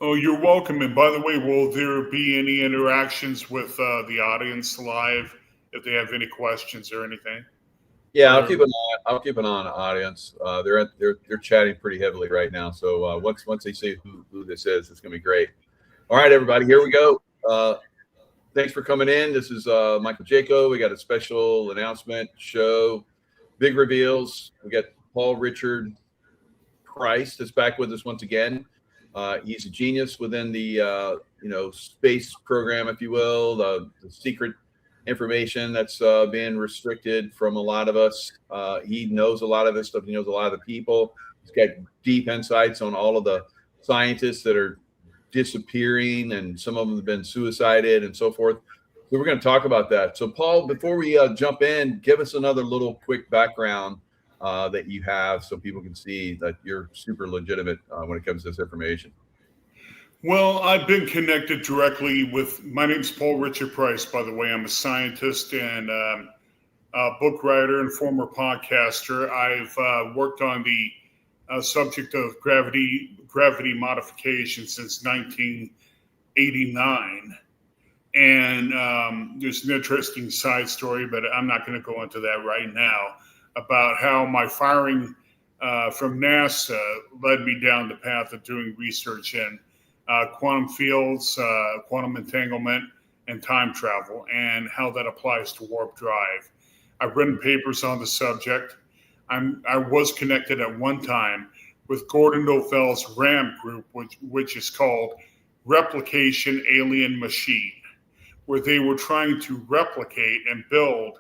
Oh, you're welcome. And by the way, will there be any interactions with the audience live if they have any questions or anything? Yeah, I'll keep an eye. I'll keep an eye on the audience. They're chatting pretty heavily right now. So once they see who this is, it's gonna be great. All right, everybody, here we go. Thanks for coming in. This is Michael Jaco. We got a special announcement show, big reveals. We got Paul Richard Price that's back with us once again. He's a genius within the space program, if you will, the secret information that's been restricted from a lot of us. He knows a lot of this stuff. He knows a lot of the people. He's got deep insights on all of the scientists that are disappearing, and some of them have been suicided and so forth. So we're going to talk about that. So Paul, before we jump in, give us another little quick background that you have so people can see that you're super legitimate when it comes to this information. Well, I've been connected directly with, my name's Paul Richard Price, by the way. I'm a scientist and a book writer and former podcaster. I've worked on the subject of gravity modification since 1989. And there's an interesting side story, but I'm not going to go into that right now, about how my firing from NASA led me down the path of doing research in quantum fields, quantum entanglement, and time travel, and how that applies to warp drive. I've written papers on the subject. I was connected at one time with Gordon Novel's RAM group, which is called Replication Alien Machine, where they were trying to replicate and build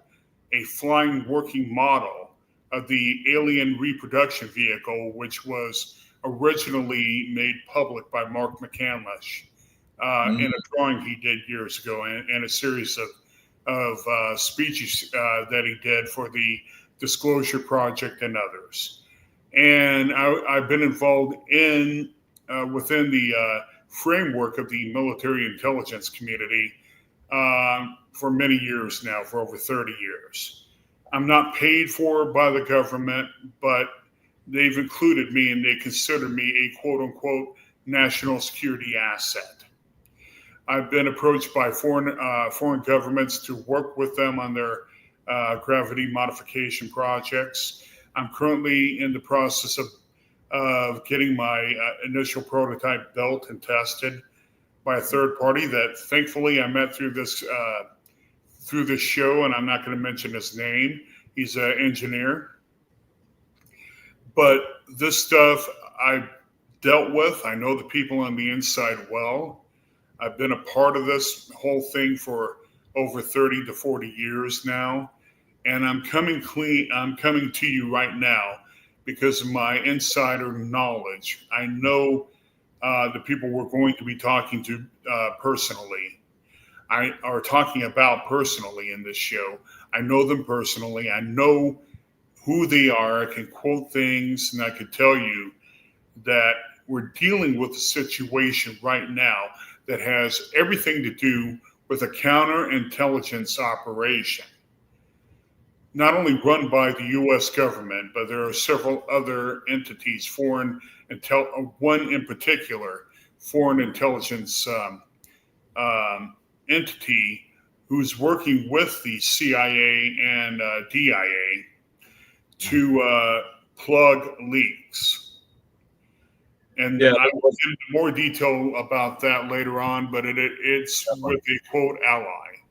a flying working model of the alien reproduction vehicle, which was originally made public by Mark McCandless in a drawing he did years ago, and a series of speeches that he did for the Disclosure Project and others. And I've been involved in within the framework of the military intelligence community for many years now, for over 30 years. I'm not paid for by the government, but they've included me and they consider me a quote unquote national security asset. I've been approached by foreign governments to work with them on their gravity modification projects. I'm currently in the process of getting my initial prototype built and tested by a third party that thankfully I met through this show, and I'm not going to mention his name. He's an engineer. But this stuff I've dealt with. I know the people on the inside well. I've been a part of this whole thing for over 30 to 40 years now. And I'm coming to you right now because of my insider knowledge. I know the people we're going to be talking to personally. Are talking about personally in this show. I know them personally. I know who they are. I can quote things, and I could tell you that we're dealing with a situation right now that has everything to do with a counterintelligence operation, not only run by the U.S. government, but there are several other entities, one in particular, foreign intelligence entity who's working with the CIA and DIA to plug leaks. And I will get into more detail about that later on, but it's with a quote ally.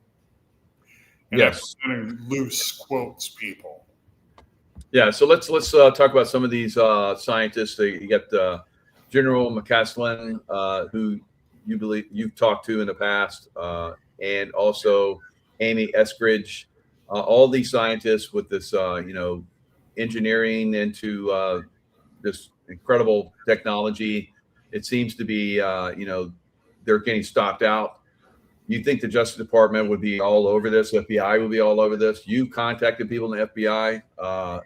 And yes, I'm loose quotes, people. Yeah, so let's talk about some of these scientists. You got General McCaslin, who you've talked to in the past, and also Amy Eskridge. All these scientists with this, engineering into this incredible technology. It seems to be, they're getting stopped out. You think the Justice Department would be all over this? FBI would be all over this? You contacted people in the FBI.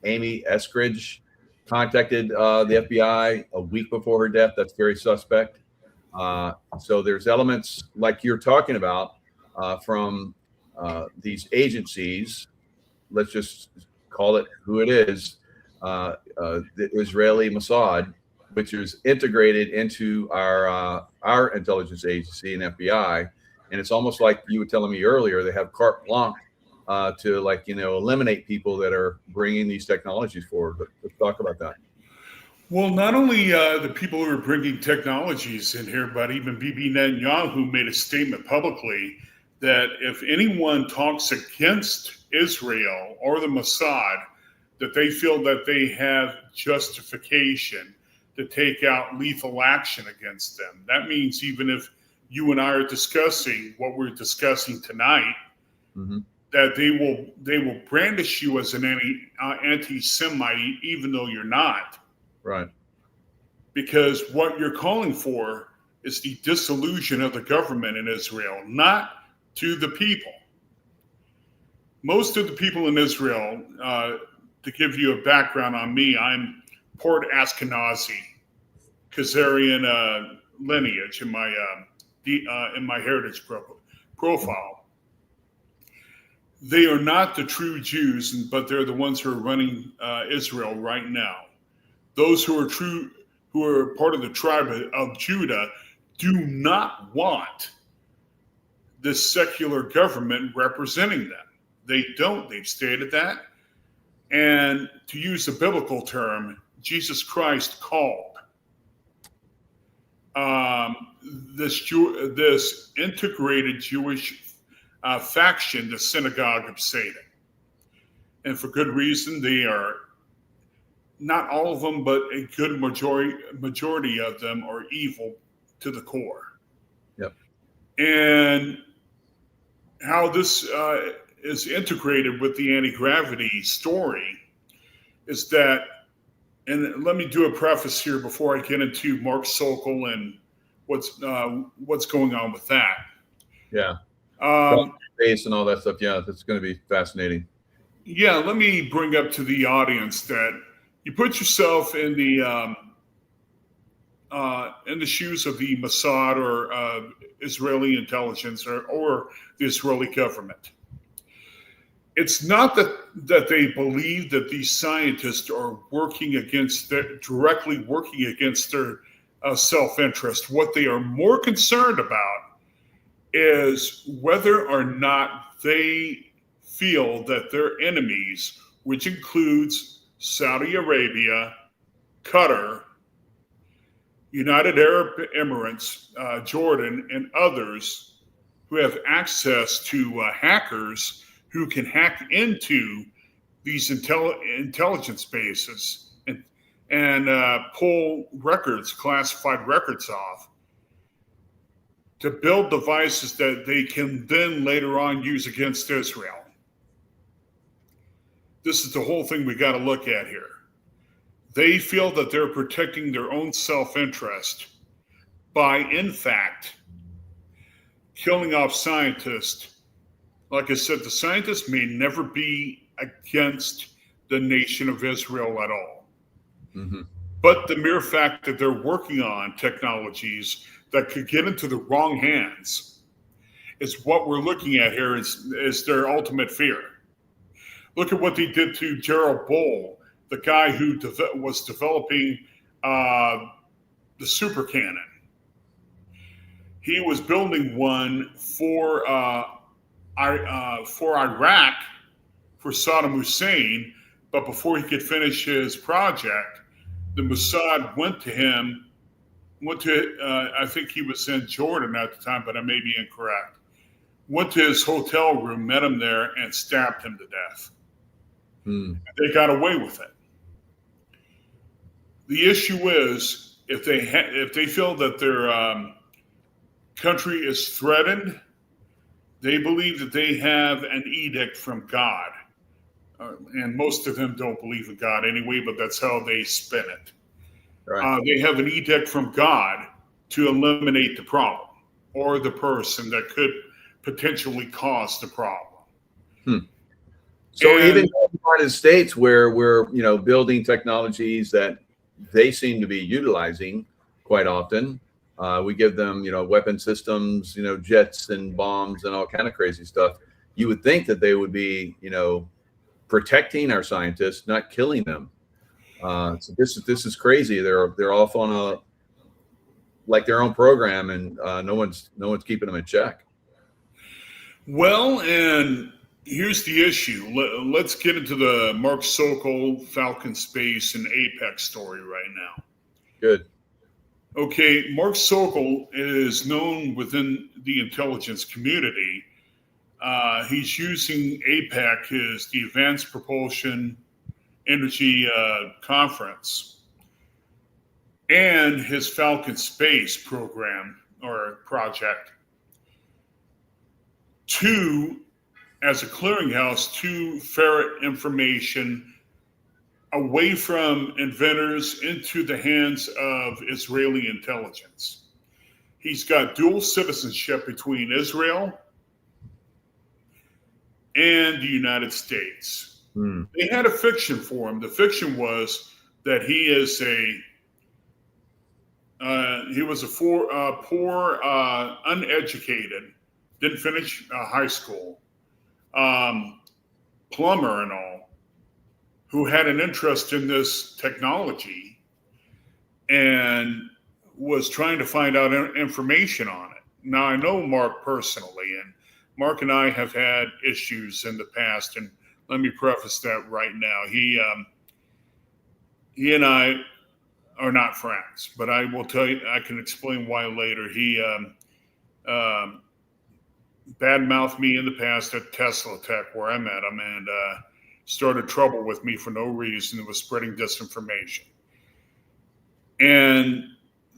Amy Eskridge contacted the FBI a week before her death. That's very suspect. So there's elements like you're talking about from these agencies. Let's just call it who it is. The Israeli Mossad which is integrated into our intelligence agency and FBI. And it's almost like you were telling me earlier, they have carte blanche to, like, eliminate people that are bringing these technologies forward. But let's talk about that. Well, not only the people who are bringing technologies in here, but even Bibi Netanyahu made a statement publicly that if anyone talks against Israel or the Mossad, that they feel that they have justification to take out lethal action against them. That means even if you and I are discussing what we're discussing tonight, that they will brandish you as an anti-Semite, even though you're not. Right. Because what you're calling for is the dissolution of the government in Israel, not to the people. Most of the people in Israel, to give you a background on me, I'm Port Ashkenazi, Khazarian lineage in my heritage profile. They are not the true Jews, but they're the ones who are running Israel right now. Those who are part of the tribe of Judah do not want this secular government representing them. They don't. They've stated that. And to use a biblical term, Jesus Christ called this integrated Jewish faction the synagogue of Satan. And for good reason. They are, not all of them, but a good majority of them are evil to the core. Yep. And how this is integrated with the anti-gravity story is that, and let me do a preface here before I get into Mark Soal and what's going on with that. Yeah. Base and all that stuff. Yeah, that's going to be fascinating. Yeah, let me bring up to the audience that you put yourself in the shoes of the Mossad or Israeli intelligence or the Israeli government. It's not that they believe that these scientists are directly working against their self-interest. What they are more concerned about is whether or not they feel that their enemies, which includes Saudi Arabia, Qatar, United Arab Emirates, Jordan, and others who have access to hackers who can hack into these intelligence bases and pull records, classified records off, to build devices that they can then later on use against Israel. This is the whole thing we got to look at here. They feel that they're protecting their own self-interest by, in fact, killing off scientists. Like I said, the scientists may never be against the nation of Israel at all. But the mere fact that they're working on technologies that could get into the wrong hands is what we're looking at here, is their ultimate fear. Look at what they did to Gerald Bull, the guy who was developing the super cannon. He was building one for Iraq, for Saddam Hussein, but before he could finish his project, the Mossad went to him. I think he was in Jordan at the time, but I may be incorrect. Went to his hotel room, met him there, and stabbed him to death. They got away with it. The issue is, if they feel that their country is threatened, they believe that they have an edict from God. And most of them don't believe in God anyway, but that's how they spin it. Right. They have an edict from God to eliminate the problem or the person that could potentially cause the problem. So even in the United States, where we're building technologies that they seem to be utilizing quite often, we give them weapon systems, jets and bombs and all kind of crazy stuff. You would think that they would be protecting our scientists, not killing them. So this is crazy. They're off on their own program, and no one's keeping them in check. Well, and here's the issue. Let's get into the Mark Sokol, Falcon Space, and Apex story right now. Good. Okay, Mark Sokol is known within the intelligence community. He's using APEC as the Advanced Propulsion Energy Conference and his Falcon Space program or project as a clearinghouse to ferret information away from inventors into the hands of Israeli intelligence. He's got dual citizenship between Israel and the United States. They had a fiction for him. The fiction was that he was a poor, uneducated, didn't finish high school, plumber and all, who had an interest in this technology and was trying to find out information on it. Now, I know Mark personally, and Mark and I have had issues in the past, and let me preface that right now. He and I are not friends, but I will tell you, I can explain why later. He badmouthed me in the past at Tesla Tech, where I met him, and started trouble with me for no reason and was spreading disinformation. And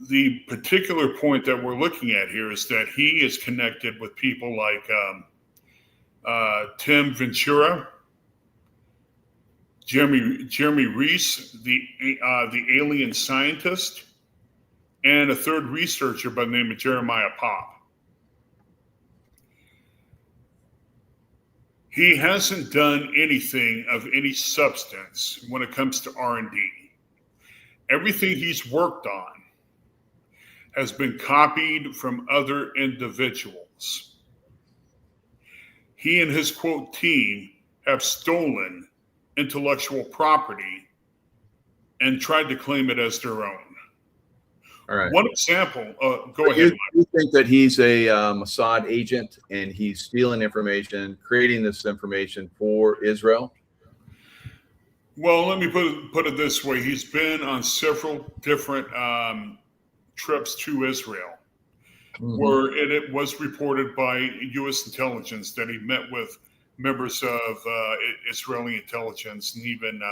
the particular point that we're looking at here is that he is connected with people like Tim Ventura, Jeremy Reese, the alien scientist, and a third researcher by the name of Jeremiah Pop. He hasn't done anything of any substance when it comes to R&D. Everything he's worked on has been copied from other individuals. He and his quote team have stolen intellectual property and tried to claim it as their own. All right. One example, go ahead. You think that he's a Mossad agent and he's stealing information, creating this information for Israel? Well, let me put it this way. He's been on several different trips to Israel, where it was reported by U.S. intelligence that he met with members of Israeli intelligence and even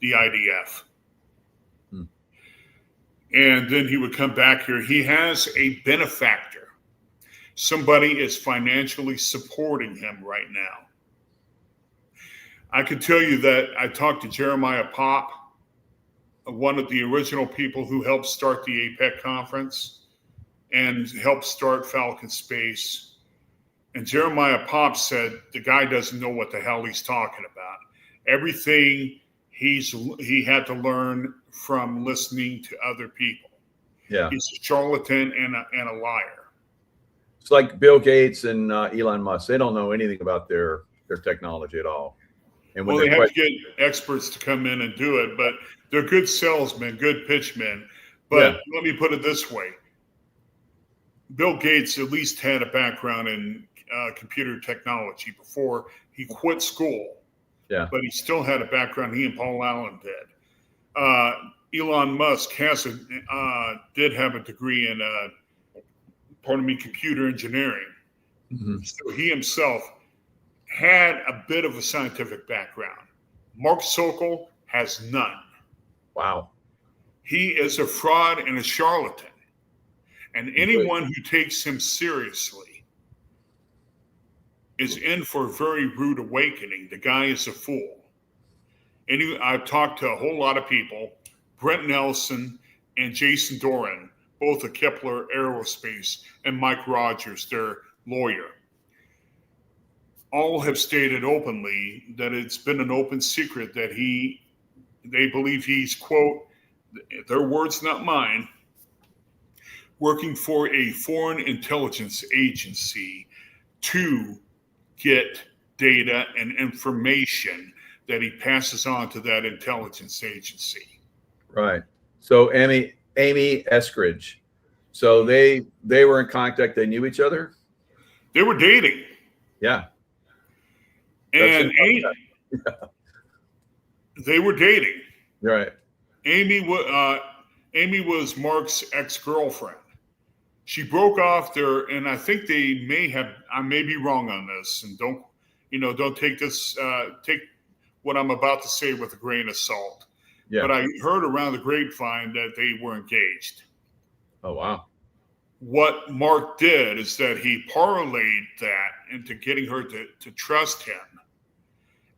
the IDF. And then he would come back here. He has a benefactor. Somebody is financially supporting him right now. I can tell you that I talked to Jeremiah Pop, one of the original people who helped start the APEC conference and helped start Falcon Space. And Jeremiah Pop said the guy doesn't know what the hell he's talking about. Everything he had to learn from listening to other people. Yeah, he's a charlatan and a liar. It's like Bill Gates and Elon Musk. They don't know anything about their technology at all. And when they have to get experts to come in and do it, but they're good salesmen, good pitchmen. But let me put it this way. Bill Gates at least had a background in computer technology before he quit school. Yeah. But he still had a background. He and Paul Allen did. Elon Musk did have a degree in, computer engineering. So he himself had a bit of a scientific background. Mark Sokol has none. Wow. He is a fraud and a charlatan. And anyone who takes him seriously is in for a very rude awakening. The guy is a fool. I've talked to a whole lot of people, Brent Nelson and Jason Doran, both of Kepler Aerospace, and Mike Rogers, their lawyer. All have stated openly that it's been an open secret that they believe he's, quote, their words, not mine, working for a foreign intelligence agency to get data and information that he passes on to that intelligence agency. Right. So Amy Eskridge. So they were in contact. They knew each other. They were dating. Yeah. And they were dating. Right. Amy was Mark's ex-girlfriend. She broke off there, and I think they I may be wrong on this, and don't take this, take what I'm about to say with a grain of salt. Yeah. But I heard around the grapevine that they were engaged. Oh, wow. What Mark did is that he parlayed that into getting her to trust him,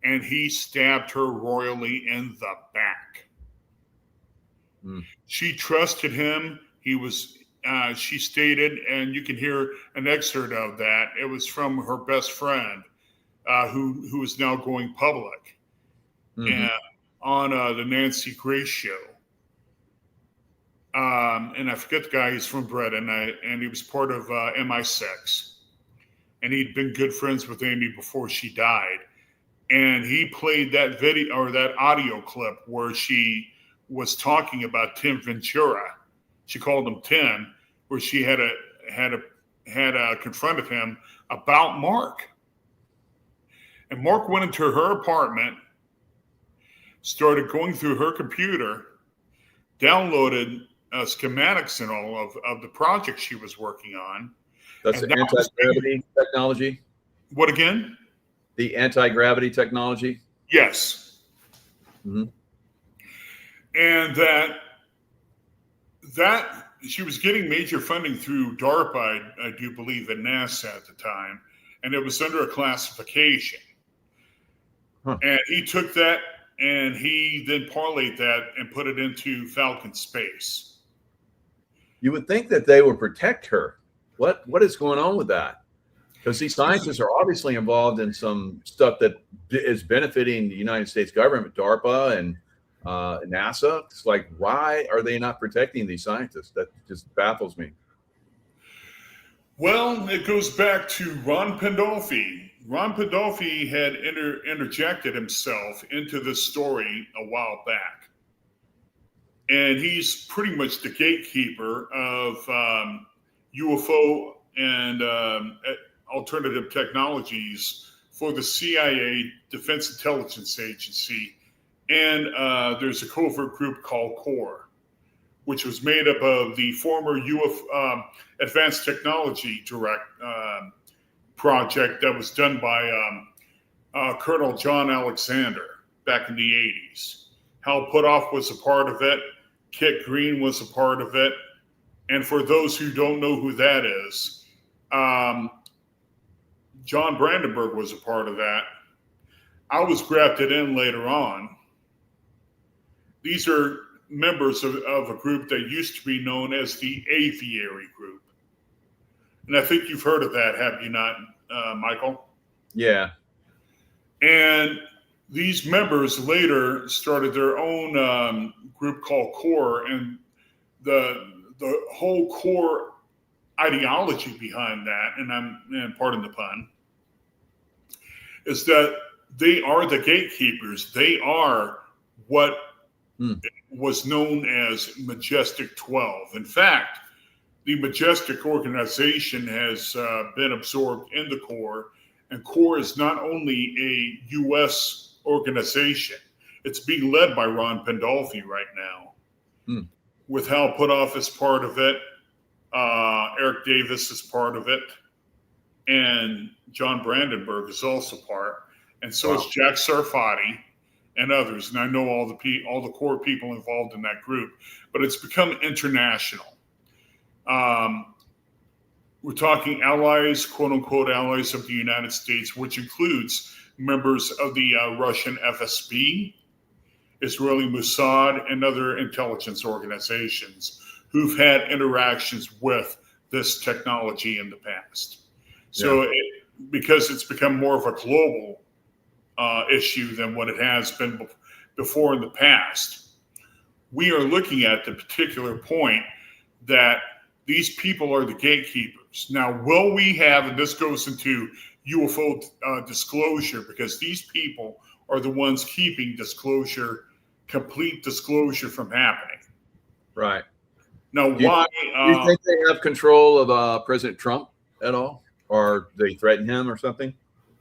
and he stabbed her royally in the back. She trusted him. She stated, and you can hear an excerpt of that. It was from her best friend, who is now going public, and on the Nancy Grace show. And I forget the guy. He's from Britain, and he was part of MI6, and he'd been good friends with Amy before she died. And he played that video or that audio clip where she was talking about Tim Ventura. She called him Tim, where she had confronted him about Mark. And Mark went into her apartment, started going through her computer, downloaded schematics and all of the project she was working on. That's the anti-gravity technology? What again? The anti-gravity technology? Yes. And that she was getting major funding through DARPA, I do believe, at NASA at the time, and it was under a classification. And he took that and he then parlayed that and put it into Falcon Space. You would think that they would protect her. What is going on with that? Because these scientists are obviously involved in some stuff that is benefiting the United States government, DARPA and NASA. It's like, why are they not protecting these scientists? That just baffles me. Well, it goes back to Ron Pandolfi. Ron Pandolfi had interjected himself into this story a while back. And he's pretty much the gatekeeper of UFO and alternative technologies for the CIA, Defense Intelligence Agency. And there's a covert group called CORE, which was made up of the former UFO Advanced Technology project that was done by Colonel John Alexander back in the 80s. Hal Puthoff was a part of it. Kit Green was a part of it. And for those who don't know who that is, John Brandenburg was a part of that. I was grafted in later on. These are members of a group that used to be known as the Aviary Group. And I think you've heard of that, have you not, Michael? Yeah. And these members later started their own group called CORE, and the whole CORE ideology behind that, and pardon the pun, is that they are the gatekeepers. They are what was known as Majestic 12. In fact, the Majestic organization has been absorbed into CORE, and CORE is not only a U.S. organization, it's being led by Ron Pandolfi right now, with Hal Puthoff as part of it, Eric Davis is part of it, and John Brandenburg is also part, and so is Jack Sarfati and others. And I know all the core people involved in that group, but it's become international. We're talking allies, quote unquote, allies of the United States, which includes members of the Russian FSB, Israeli Mossad, and other intelligence organizations who've had interactions with this technology in the past. So because it's become more of a global issue than what it has been before in the past, we are looking at the particular point that these people are the gatekeepers. Now, will we have, and this goes into UFO disclosure, because these people are the ones keeping disclosure complete disclosure from happening. Right. Now, Do you, why? do you think they have control of President Trump at all? Or they threaten him or something?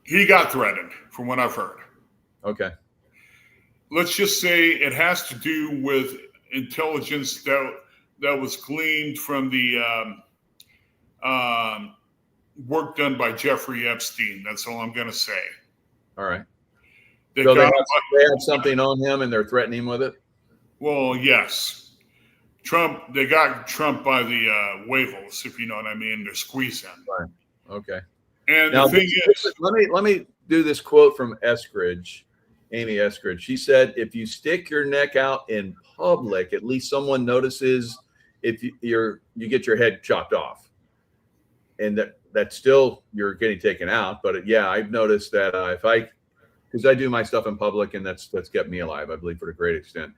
He got threatened, from what I've heard. Okay. Let's just say it has to do with intelligence that was gleaned from the work done by Jeffrey Epstein. That's all I'm going to say. All right. They So they have something on him and they're threatening him with it? Well, yes. They got Trump by the wavels, if you know what I mean. They're squeezing. Right. Okay. And now, the thing is, let me do this quote from Eskridge, Amy Eskridge. She said, "If you stick your neck out in public, at least someone notices. If you get your head chopped off, and that's still you're getting taken out. But yeah, I've noticed that because I do my stuff in public, and that's kept me alive, I believe, for a great extent.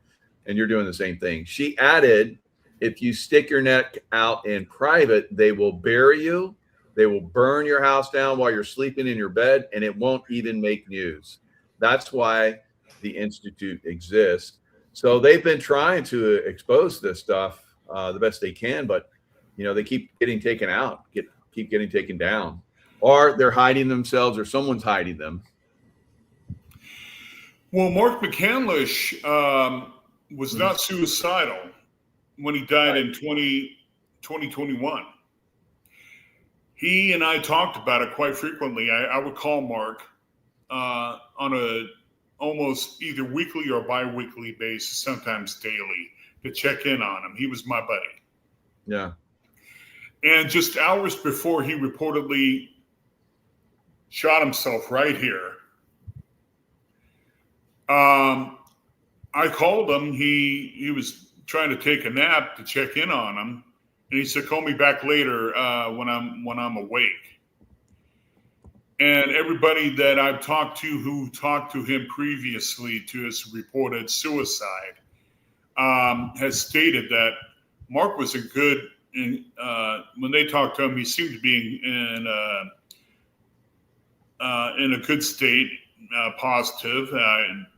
And you're doing the same thing." She added, "If you stick your neck out in private, they will bury you. They will burn your house down while you're sleeping in your bed, and it won't even make news. That's why the Institute exists." So they've been trying to expose this stuff the best they can, but they keep getting taken out, keep getting taken down, or they're hiding themselves, or someone's hiding them. Well, Mark McCandlish was not suicidal when he died in 2021. He and I talked about it quite frequently. I would call Mark on a almost either weekly or bi-weekly basis, sometimes daily, to check in on him. He was my buddy. Yeah. And just hours before he reportedly shot himself right here, I called him. He was trying to take a nap to check in on him. And he said, "Call me back later when I'm awake." And everybody that I've talked to who talked to him previously to his reported suicide has stated that Mark was when they talked to him, he seemed to be in a good state, positive.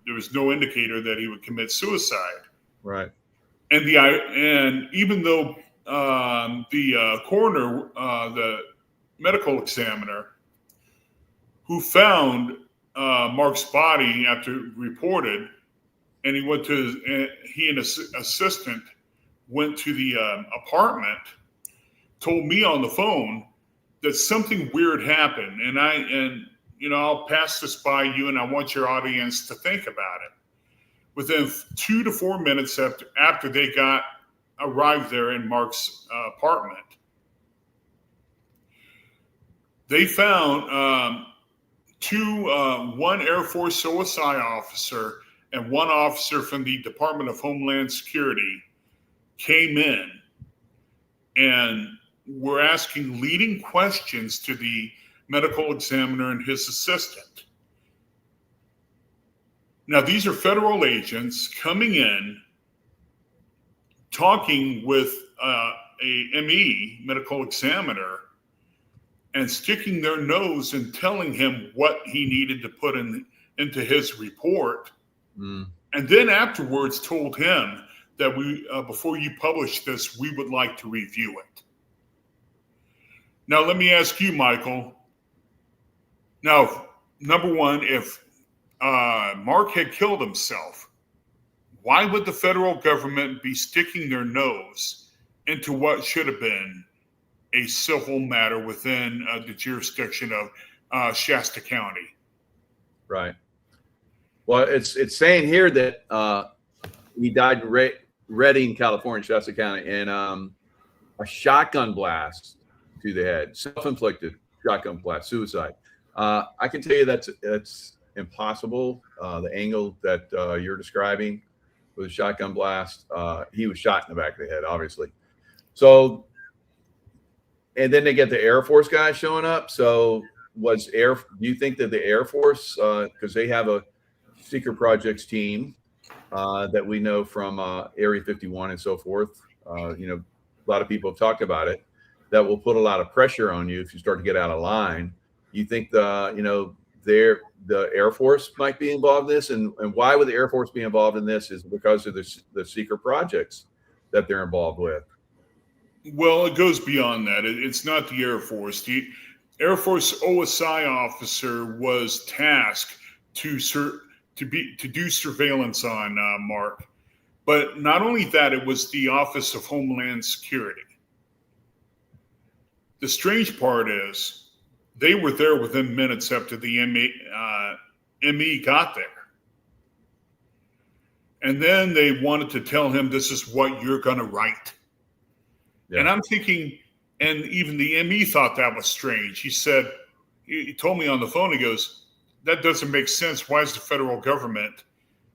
There was no indicator that he would commit suicide. Right. And even though the coroner, the medical examiner who found Mark's body after reported, and he and his assistant went to the apartment, told me on the phone that something weird happened. And I'll pass this by you, and I want your audience to think about it. Within 2 to 4 minutes after they arrived there in Mark's apartment, they found one Air Force OSI officer and one officer from the Department of Homeland Security came in and were asking leading questions to the medical examiner and his assistant. Now, these are federal agents coming in, talking with a ME, medical examiner, and sticking their nose and telling him what he needed to put into his report. And then afterwards told him that before you publish this, we would like to review it. Now, let me ask you, Michael. Now, number one, if Mark had killed himself, why would the federal government be sticking their nose into what should have been a civil matter within the jurisdiction of Shasta County? Right. Well, it's saying here that he died in Redding, California, Shasta County, and a shotgun blast to the head, self-inflicted shotgun blast, suicide. I can tell you that's impossible. The angle that you're describing with a shotgun blast, he was shot in the back of the head, obviously. So, and then they get the Air Force guy showing up. So do you think that the Air Force, because they have a secret projects team that we know from Area 51 and so forth, a lot of people have talked about it, that will put a lot of pressure on you if you start to get out of line. You think the the Air Force might be involved in this, and why would the Air Force be involved in this is because of the secret projects that they're involved with. Well, it goes beyond that. It's not the Air Force. The Air Force OSI officer was tasked to do surveillance on Mark. But not only that, it was the Office of Homeland Security. The strange part is they were there within minutes after the ME got there. And then they wanted to tell him, this is what you're going to write. Yeah. And I'm thinking, and even the ME thought that was strange. He told me on the phone, he goes, that doesn't make sense. Why is the federal government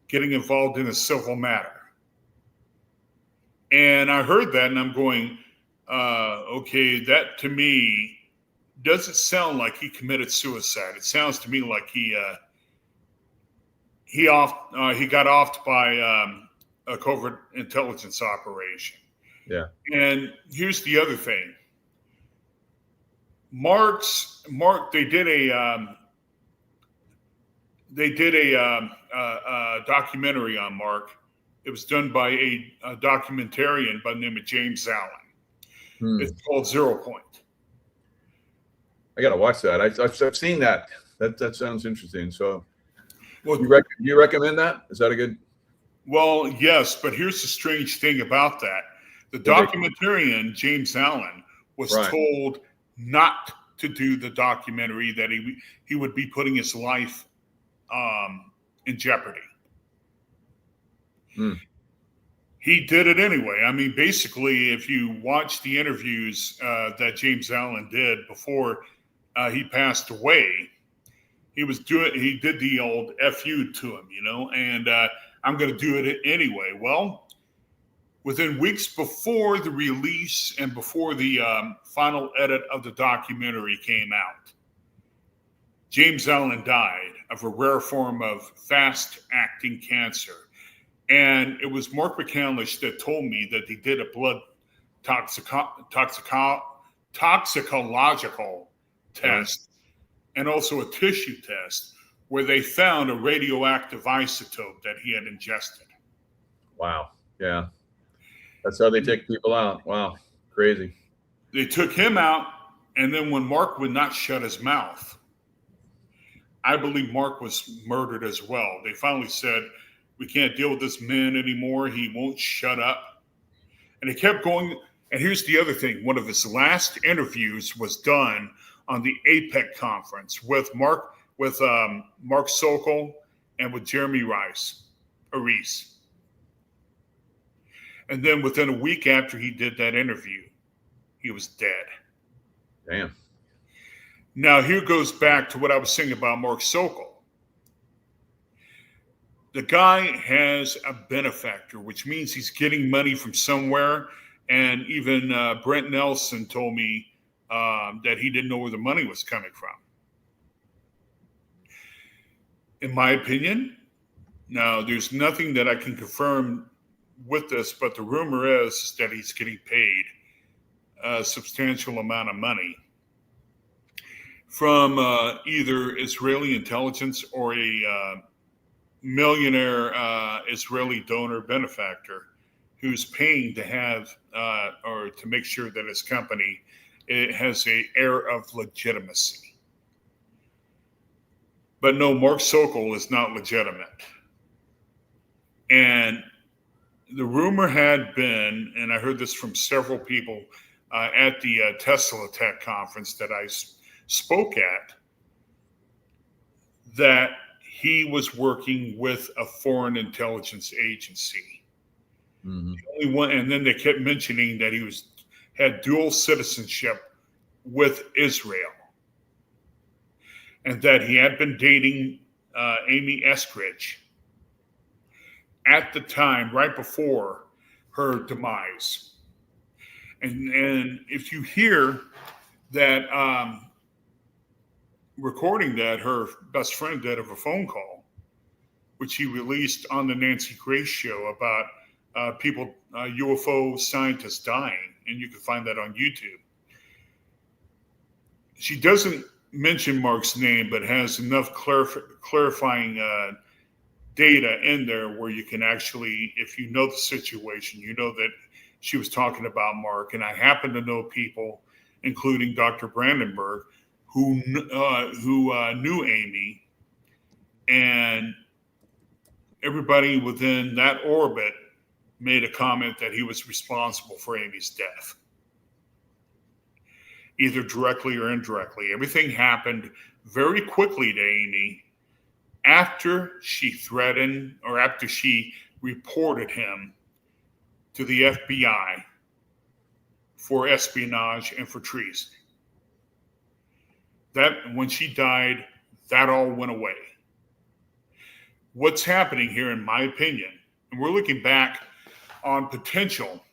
getting involved in a civil matter? And I heard that and I'm going, okay, that to me doesn't sound like he committed suicide. It sounds to me like he got offed by a covert intelligence operation. Yeah. And here's the other thing. They did a documentary on Mark. It was done by a documentarian by the name of James Allen. It's called 0 Point. I got to watch that. I've seen that. That sounds interesting. So, well, you recommend that? Is that a good? Well, yes, but here's the strange thing about that. The documentarian, James Allen, was told not to do the documentary, that he would be putting his life in jeopardy. He did it anyway. I mean, basically, if you watch the interviews that James Allen did before he passed away, he did the old FU to him, and I'm going to do it anyway. Well, within weeks before the release and before the final edit of the documentary came out, James Allen died of a rare form of fast-acting cancer. And it was Mark McCandlish that told me that he did a blood toxicological test and also a tissue test where they found a radioactive isotope that he had ingested. Wow. Yeah. That's how they take people out. Wow. Crazy. They took him out, and then when Mark would not shut his mouth, I believe Mark was murdered as well. They finally said, we can't deal with this man anymore. He won't shut up. And he kept going. And here's the other thing. One of his last interviews was done on the APEC conference with Mark Soal and with Jeremy Reese. And then within a week after he did that interview, he was dead. Damn. Now, here goes back to what I was saying about Mark Soal. The guy has a benefactor, which means he's getting money from somewhere. And even Brent Nelson told me that he didn't know where the money was coming from. In my opinion, now there's nothing that I can confirm with this, but the rumor is that he's getting paid a substantial amount of money from either Israeli intelligence or a millionaire Israeli donor benefactor who's paying to have or to make sure that his company has an air of legitimacy. But no, Mark Soal is not legitimate. And the rumor had been, and I heard this from several people at the Tesla Tech conference that I spoke at, that he was working with a foreign intelligence agency. Mm-hmm. The only one, and then they kept mentioning that he had dual citizenship with Israel, and that he had been dating Amy Eskridge at the time, right before her demise. And if you hear that recording that her best friend did of a phone call, which he released on the Nancy Grace show about people, UFO scientists dying, and you can find that on YouTube. She doesn't mention Mark's name, but has enough clarifying data in there where you can actually, if you know the situation, you know that she was talking about Mark. And I happen to know people, including Dr. Brandenburg, who knew Amy, and everybody within that orbit made a comment that he was responsible for Amy's death, either directly or indirectly. Everything happened very quickly to Amy after she threatened, or after she reported him to the FBI for espionage and for treason. That when she died, that all went away. What's happening here, in my opinion, and we're looking back on potential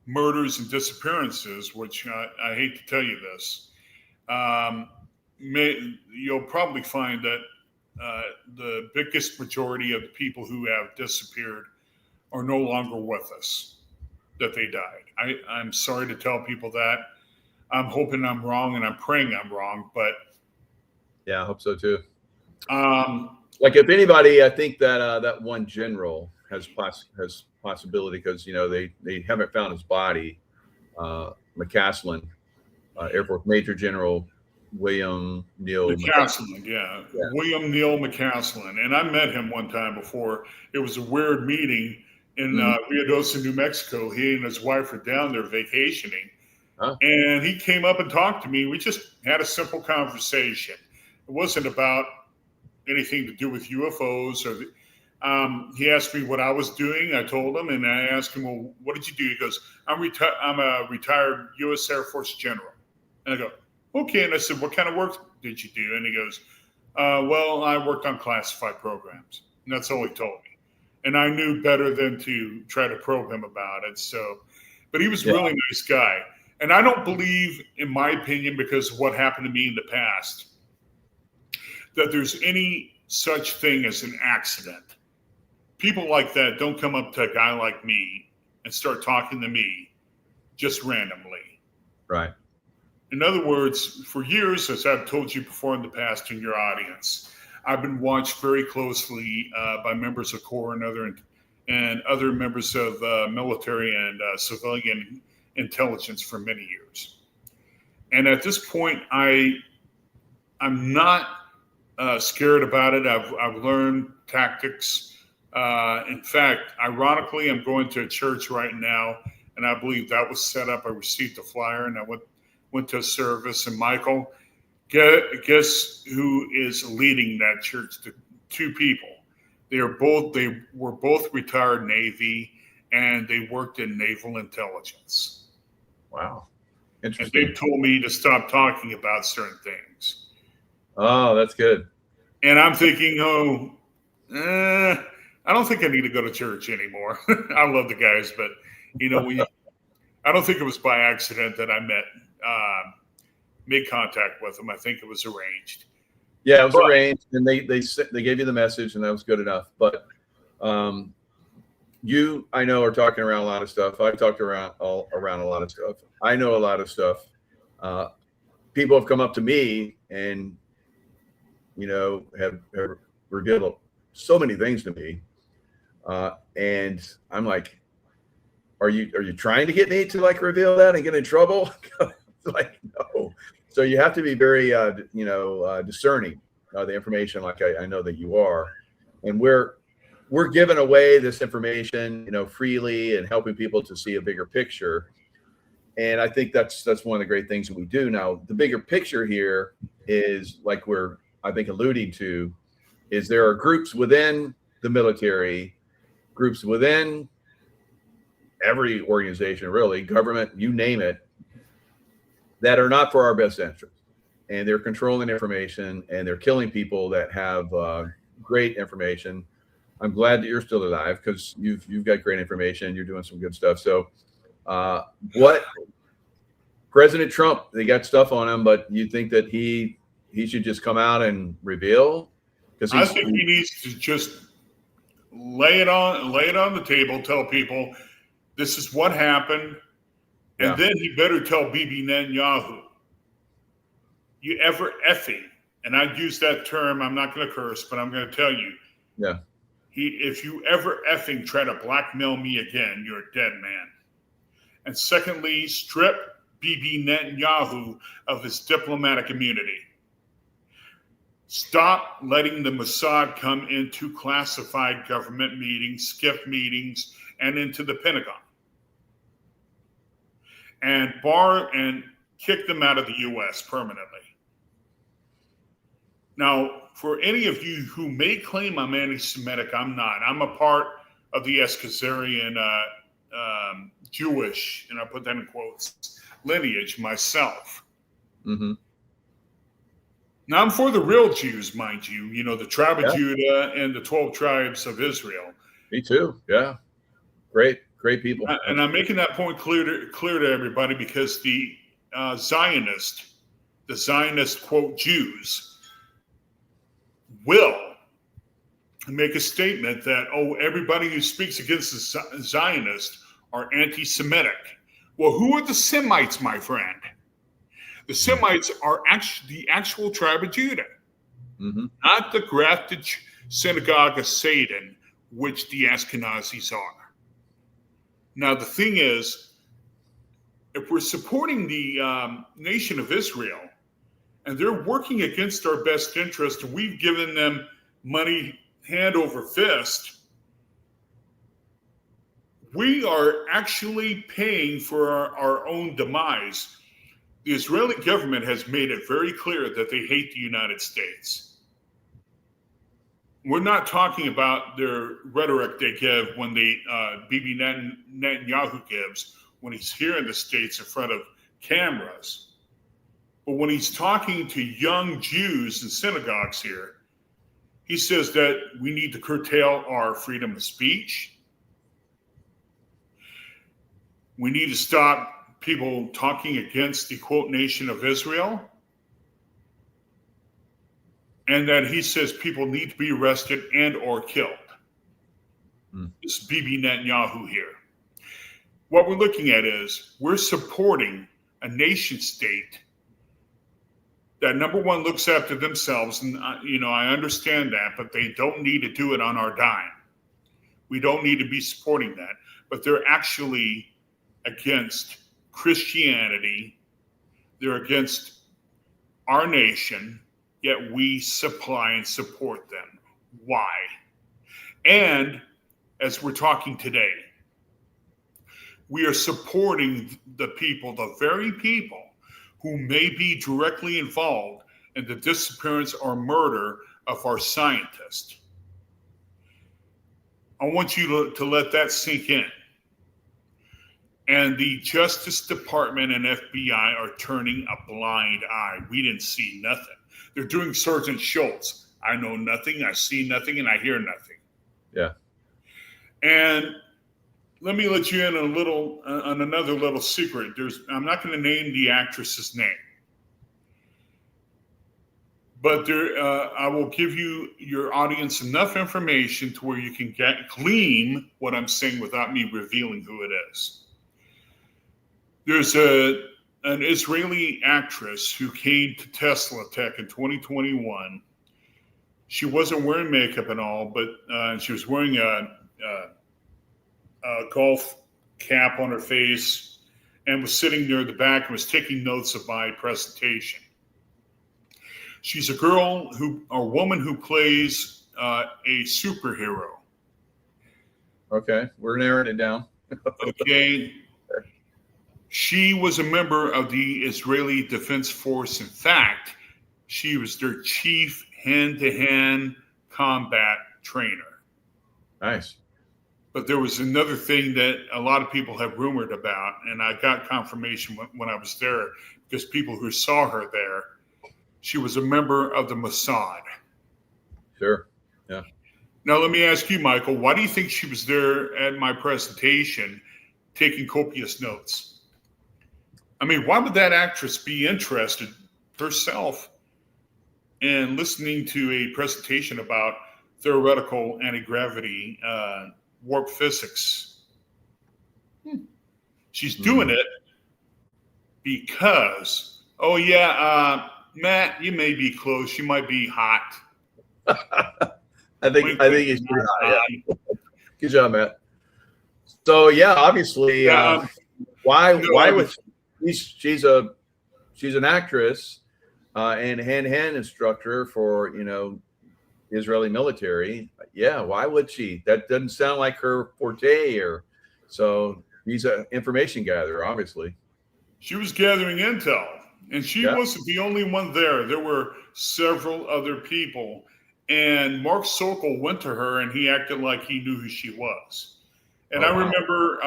murders and disappearances, which I hate to tell you this, you'll probably find that the biggest majority of the people who have disappeared are no longer with us, that they died. I'm sorry to tell people that. I'm hoping I'm wrong, and I'm praying I'm wrong, but yeah, I hope so too. Like if anybody, I think that that one general has possibility, because they haven't found his body. McCaslin, Air Force Major General William Neal McCaslin, yeah. William Neal McCaslin, and I met him one time before. It was a weird meeting in Ruidoso, New Mexico. He and his wife were down there vacationing. Huh? And he came up and talked to me. We just had a simple conversation. It wasn't about anything to do with UFOs. Or he asked me what I was doing. I told him, and I asked him, well, what did you do? He goes, I'm a retired U.S. Air Force general. And I go, okay. And I said, what kind of work did you do? And he goes, well, I worked on classified programs. And that's all he told me. And I knew better than to try to probe him about it. So, but he was a really nice guy. And I don't believe, in my opinion, because of what happened to me in the past, that there's any such thing as an accident. People like that don't come up to a guy like me and start talking to me just randomly. Right. In other words, for years, as I've told you before in the past in your audience, I've been watched very closely by members of Corps and other members of military and civilian intelligence for many years. And at this point, I'm not scared about it. I've learned tactics. In fact, ironically, I'm going to a church right now, and I believe that was set up. I received a flyer, and I went to a service. And Michael, guess who is leading that church? The two people. They were both retired Navy, and they worked in naval intelligence. Wow. Interesting. And they told me to stop talking about certain things. Oh, that's good. And I'm thinking, I don't think I need to go to church anymore. I love the guys, but I don't think it was by accident that I made contact with them. I think it was arranged. Yeah, it was arranged, and they gave you the message, and that was good enough. But you, I know, are talking around a lot of stuff. I've talked around a lot of stuff. I know a lot of stuff. People have come up to me and have revealed so many things to me, and I'm like, are you trying to get me to reveal that and get in trouble? No. So you have to be very discerning of the information, like I know that you are, and we're giving away this information freely and helping people to see a bigger picture. And I think that's one of the great things that we do. Now, the bigger picture here is, like we're, I think, alluding to, is there are groups within the military, groups within every organization, really, government, you name it, that are not for our best interest. And they're controlling information, and they're killing people that have great information. I'm glad that you're still alive, because you've got great information. You're doing some good stuff. So what President Trump, they got stuff on him, but you think that he should just come out and reveal? Because I think he needs to just lay it on the table, tell people this is what happened, and then he better tell Bibi Netanyahu, you ever effing, and I use that term, I'm not going to curse, but I'm going to tell you. Yeah. If you ever effing try to blackmail me again, you're a dead man. And secondly, strip Bibi Netanyahu of his diplomatic immunity. Stop letting the Mossad come into classified government meetings, SCIF meetings, and into the Pentagon. And kick them out of the U.S. permanently. Now, for any of you who may claim I'm anti-Semitic, I'm not. I'm a part of the Eskazarian Jewish, and I put that in quotes, lineage myself. Mm-hmm. Now, I'm for the real Jews, mind you, the tribe of Judah and the 12 tribes of Israel. Me too. Yeah. Great people. And I'm making that point clear to everybody because the Zionist, quote, Jews, will make a statement that, everybody who speaks against the Zionists are anti-Semitic. Well, who are the Semites, my friend? The Semites are the actual tribe of Judah, not the grafted synagogue of Satan, which the Ashkenazis are. Now, the thing is, if we're supporting the nation of Israel, and they're working against our best interest, and we've given them money hand over fist, we are actually paying for our own demise. The Israeli government has made it very clear that they hate the United States. We're not talking about their rhetoric they give when Bibi Netanyahu gives when he's here in the States in front of cameras. But when he's talking to young Jews in synagogues here, he says that we need to curtail our freedom of speech. We need to stop people talking against the quote nation of Israel. And that he says people need to be arrested and or killed. This is Bibi Netanyahu here. What we're looking at is we're supporting a nation state that, number one, looks after themselves. And, I understand that, but they don't need to do it on our dime. We don't need to be supporting that. But they're actually against Christianity. They're against our nation, yet we supply and support them. Why? And as we're talking today, we are supporting the very people who may be directly involved in the disappearance or murder of our scientists. I want you to let that sink in. And the Justice Department and FBI are turning a blind eye. We didn't see nothing. They're doing Sergeant Schultz. I know nothing, I see nothing, and I hear nothing. Yeah. And let me let you in on another little secret. I'm not going to name the actress's name, but I will give your audience enough information to where you can glean what I'm saying without me revealing who it is. There's an Israeli actress who came to Tesla Tech in 2021. She wasn't wearing makeup and all, but she was wearing a golf cap on her face and was sitting near the back and was taking notes of my presentation. She's a woman who plays a superhero. Okay, we're narrowing it down. Okay. She was a member of the Israeli Defense Force. In fact, she was their chief hand-to-hand combat trainer. Nice. But there was another thing that a lot of people have rumored about, and I got confirmation when I was there because people who saw her there, she was a member of the Mossad. Sure. Yeah. Now, let me ask you, Michael, why do you think she was there at my presentation taking copious notes? I mean, why would that actress be interested herself in listening to a presentation about theoretical anti-gravity warp physics? She's doing it because, Matt, you may be close. You might be hot. I think he's pretty hot. Yeah. Good job, Matt. So yeah, obviously, why would she's an actress and hand instructor for Israeli military. Yeah, why would she? That doesn't sound like her forte. Or so he's an information gatherer, obviously. She was gathering intel, and she wasn't the only one there. There were several other people, and Mark Sokol went to her, and he acted like he knew who she was. And I remember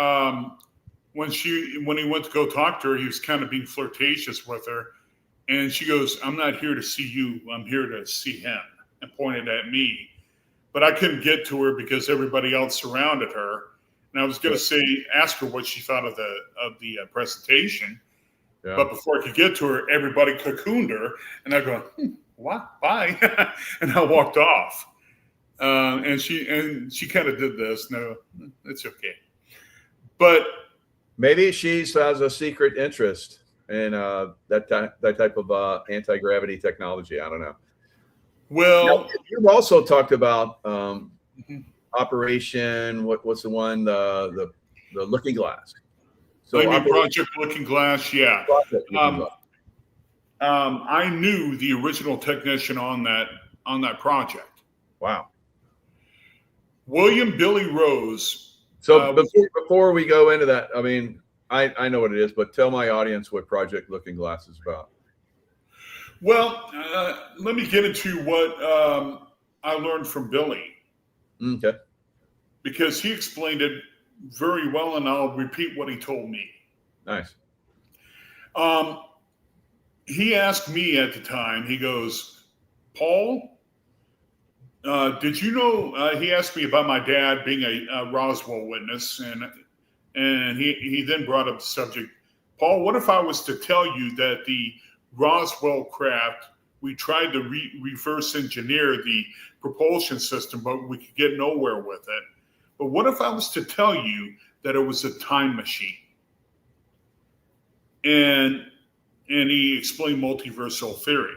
when he went to go talk to her, he was kind of being flirtatious with her, and she goes, "I'm not here to see you. I'm here to see him," and pointed at me. But I couldn't get to her because everybody else surrounded her. And I was going to ask her what she thought of the presentation. Yeah. But before I could get to her, everybody cocooned her. And I go, what? Bye. And I walked off. And she kind of did this. No, it's okay. But maybe she has a secret interest in that type of anti-gravity technology. I don't know. Well, now, you've also talked about Operation. What's the one? The Looking Glass. So Project Looking Glass. Yeah. I knew the original technician on that project. Wow. William Billy Rose. So before we go into that, I mean, I know what it is, but tell my audience what Project Looking Glass is about. Well, let me get into what I learned from Billy. Okay. Because he explained it very well, and I'll repeat what he told me. Nice. He asked me at the time, he goes, Paul, did you know, he asked me about my dad being a Roswell witness, and he then brought up the subject, Paul, what if I was to tell you that the Roswell craft, we tried to reverse engineer the propulsion system, but we could get nowhere with it. But what if I was to tell you that it was a time machine? And he explained multiversal theory.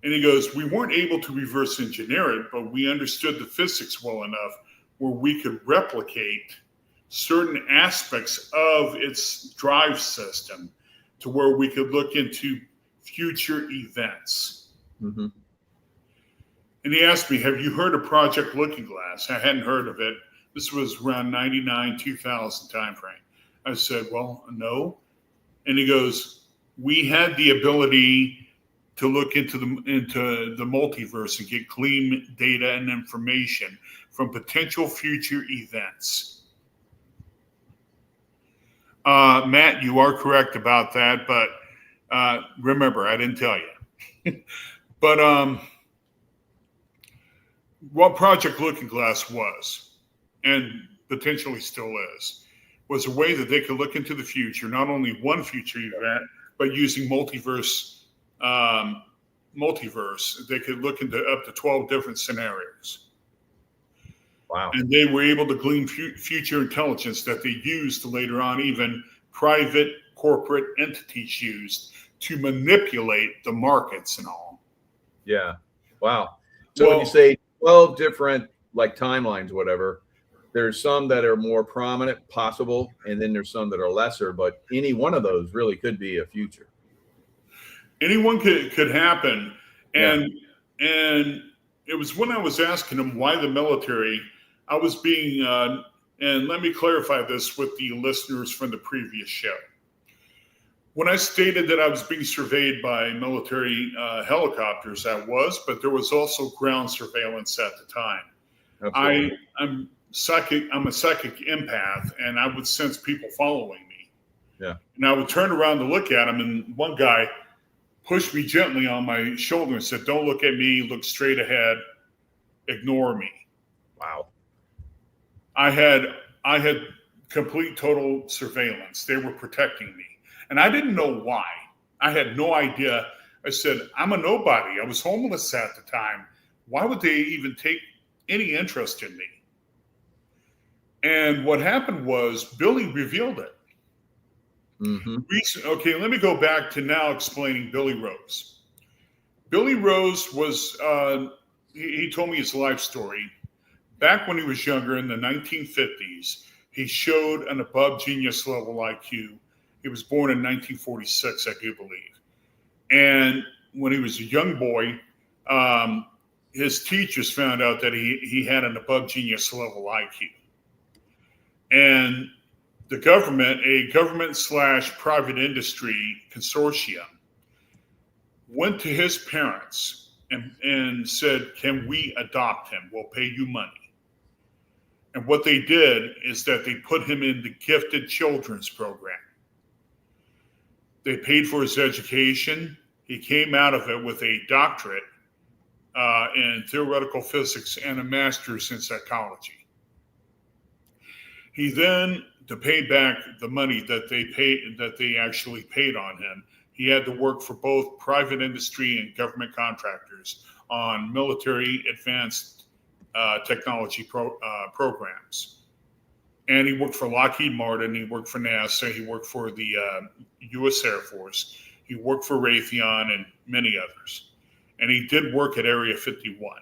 And he goes, we weren't able to reverse engineer it, but we understood the physics well enough where we could replicate certain aspects of its drive system to where we could look into future events. Mm-hmm. And he asked me, have you heard of Project Looking Glass? I hadn't heard of it. This was around 99, 2000 timeframe. I said, well, no. And he goes, we had the ability to look into the multiverse and get clean data and information from potential future events. Matt, you are correct about that, but remember, I didn't tell you. But what Project Looking Glass was, and potentially still is, was a way that they could look into the future, not only one future event, but using multiverse, they could look into up to 12 different scenarios. Wow. And they were able to glean future intelligence that they used later on, even private corporate entities used to manipulate the markets and all. Yeah. Wow. So when you say 12 different like timelines, whatever, there's some that are more prominent, possible, and then there's some that are lesser, but any one of those really could be a future. Anyone could happen. And it was when I was asking him why the military, I was being, and let me clarify this with the listeners from the previous show. When I stated that I was being surveyed by military helicopters, I was, but there was also ground surveillance at the time. Absolutely. I'm a psychic empath, and I would sense people following me. Yeah. And I would turn around to look at them, and one guy pushed me gently on my shoulder and said, don't look at me, look straight ahead, ignore me. Wow. I had complete total surveillance. They were protecting me. And I didn't know why. I had no idea. I said, I'm a nobody. I was homeless at the time. Why would they even take any interest in me? And what happened was Billy revealed it. Okay, let me go back to now explaining Billy Rose. Billy Rose was, he told me his life story. Back when he was younger in the 1950s, he showed an above genius level IQ. He was born in 1946, I do believe. And when he was a young boy, his teachers found out that he had an above genius level IQ. And the government, a government/private industry consortium, went to his parents and said, can we adopt him? We'll pay you money. And what they did is that they put him in the gifted children's program. They paid for his education. He came out of it with a doctorate in theoretical physics and a master's in psychology. He then, to pay back the money that they actually paid on him, he had to work for both private industry and government contractors on military advanced technology programs. And he worked for Lockheed Martin, he worked for NASA, he worked for the U.S. Air Force, he worked for Raytheon and many others. And he did work at Area 51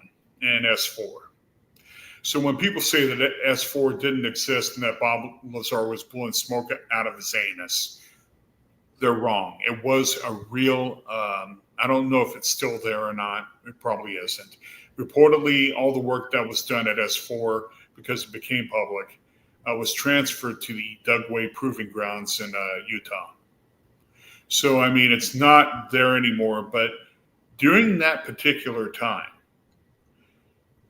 and S4. So when people say that S4 didn't exist and that Bob Lazar was blowing smoke out of his anus, they're wrong. It was a real, I don't know if it's still there or not. It probably isn't. Reportedly, all the work that was done at S4, because it became public, was transferred to the Dugway Proving Grounds in Utah. So, I mean, it's not there anymore. But during that particular time,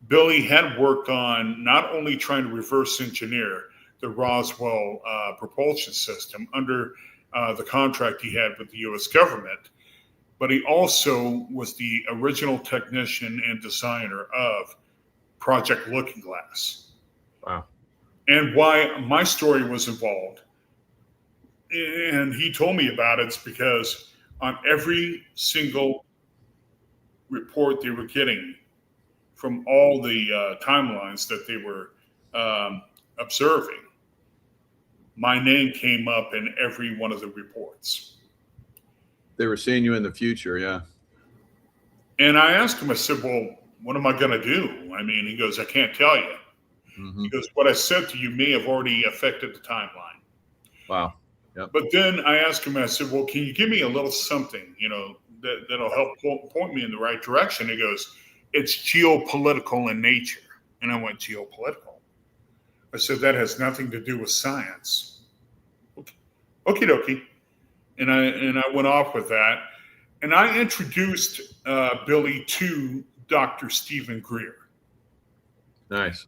Billy had worked on not only trying to reverse engineer the Roswell propulsion system under the contract he had with the U.S. government, but he also was the original technician and designer of Project Looking Glass. Wow. And why my story was involved, and he told me about it, is because on every single report they were getting from all the timelines that they were observing, my name came up in every one of the reports. They were seeing you in the future, yeah. And I asked him, I said, well, what am I going to do? I mean, he goes, I can't tell you. Mm-hmm. He goes, what I said to you may have already affected the timeline. Wow. Yep. But then I asked him, I said, well, can you give me a little something, that'll help point me in the right direction? He goes, it's geopolitical in nature. And I went, geopolitical? I said, that has nothing to do with science. Okay. Okie dokie. And I went off with that. And I introduced Billy to Dr. Stephen Greer. Nice.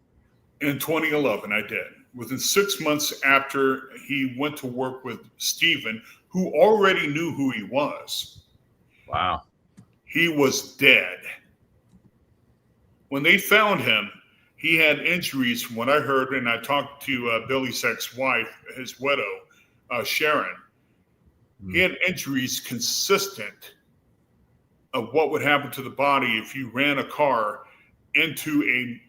In 2011, I did. Within 6 months after he went to work with Stephen, who already knew who he was. Wow. He was dead. When they found him, he had injuries from what I heard, and I talked to Billy's ex-wife, his widow, Sharon. He had injuries consistent of what would happen to the body if you ran a car into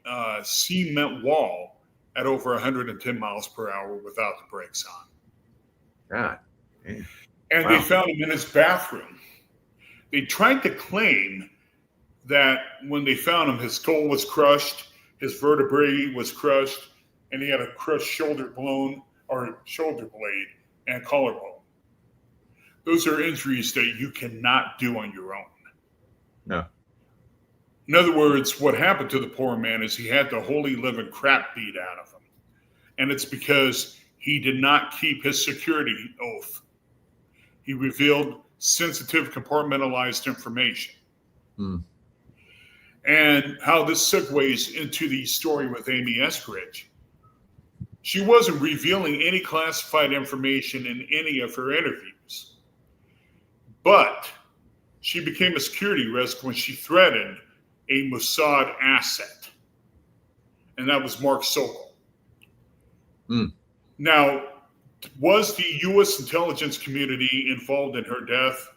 a cement wall at over 110 miles per hour without the brakes on. God. Man. And wow. They found him in his bathroom. They tried to claim that when they found him, his skull was crushed, his vertebrae was crushed, and he had a crushed shoulder blade and collarbone. Those are injuries that you cannot do on your own. No. In other words, what happened to the poor man is he had the holy living crap beat out of him. And it's because he did not keep his security oath. He revealed sensitive, compartmentalized information. And how this segues into the story with Amy Eskridge. She wasn't revealing any classified information in any of her interviews. But she became a security risk when she threatened a Mossad asset. And that was Mark Soal. Now, was the U.S. intelligence community involved in her death?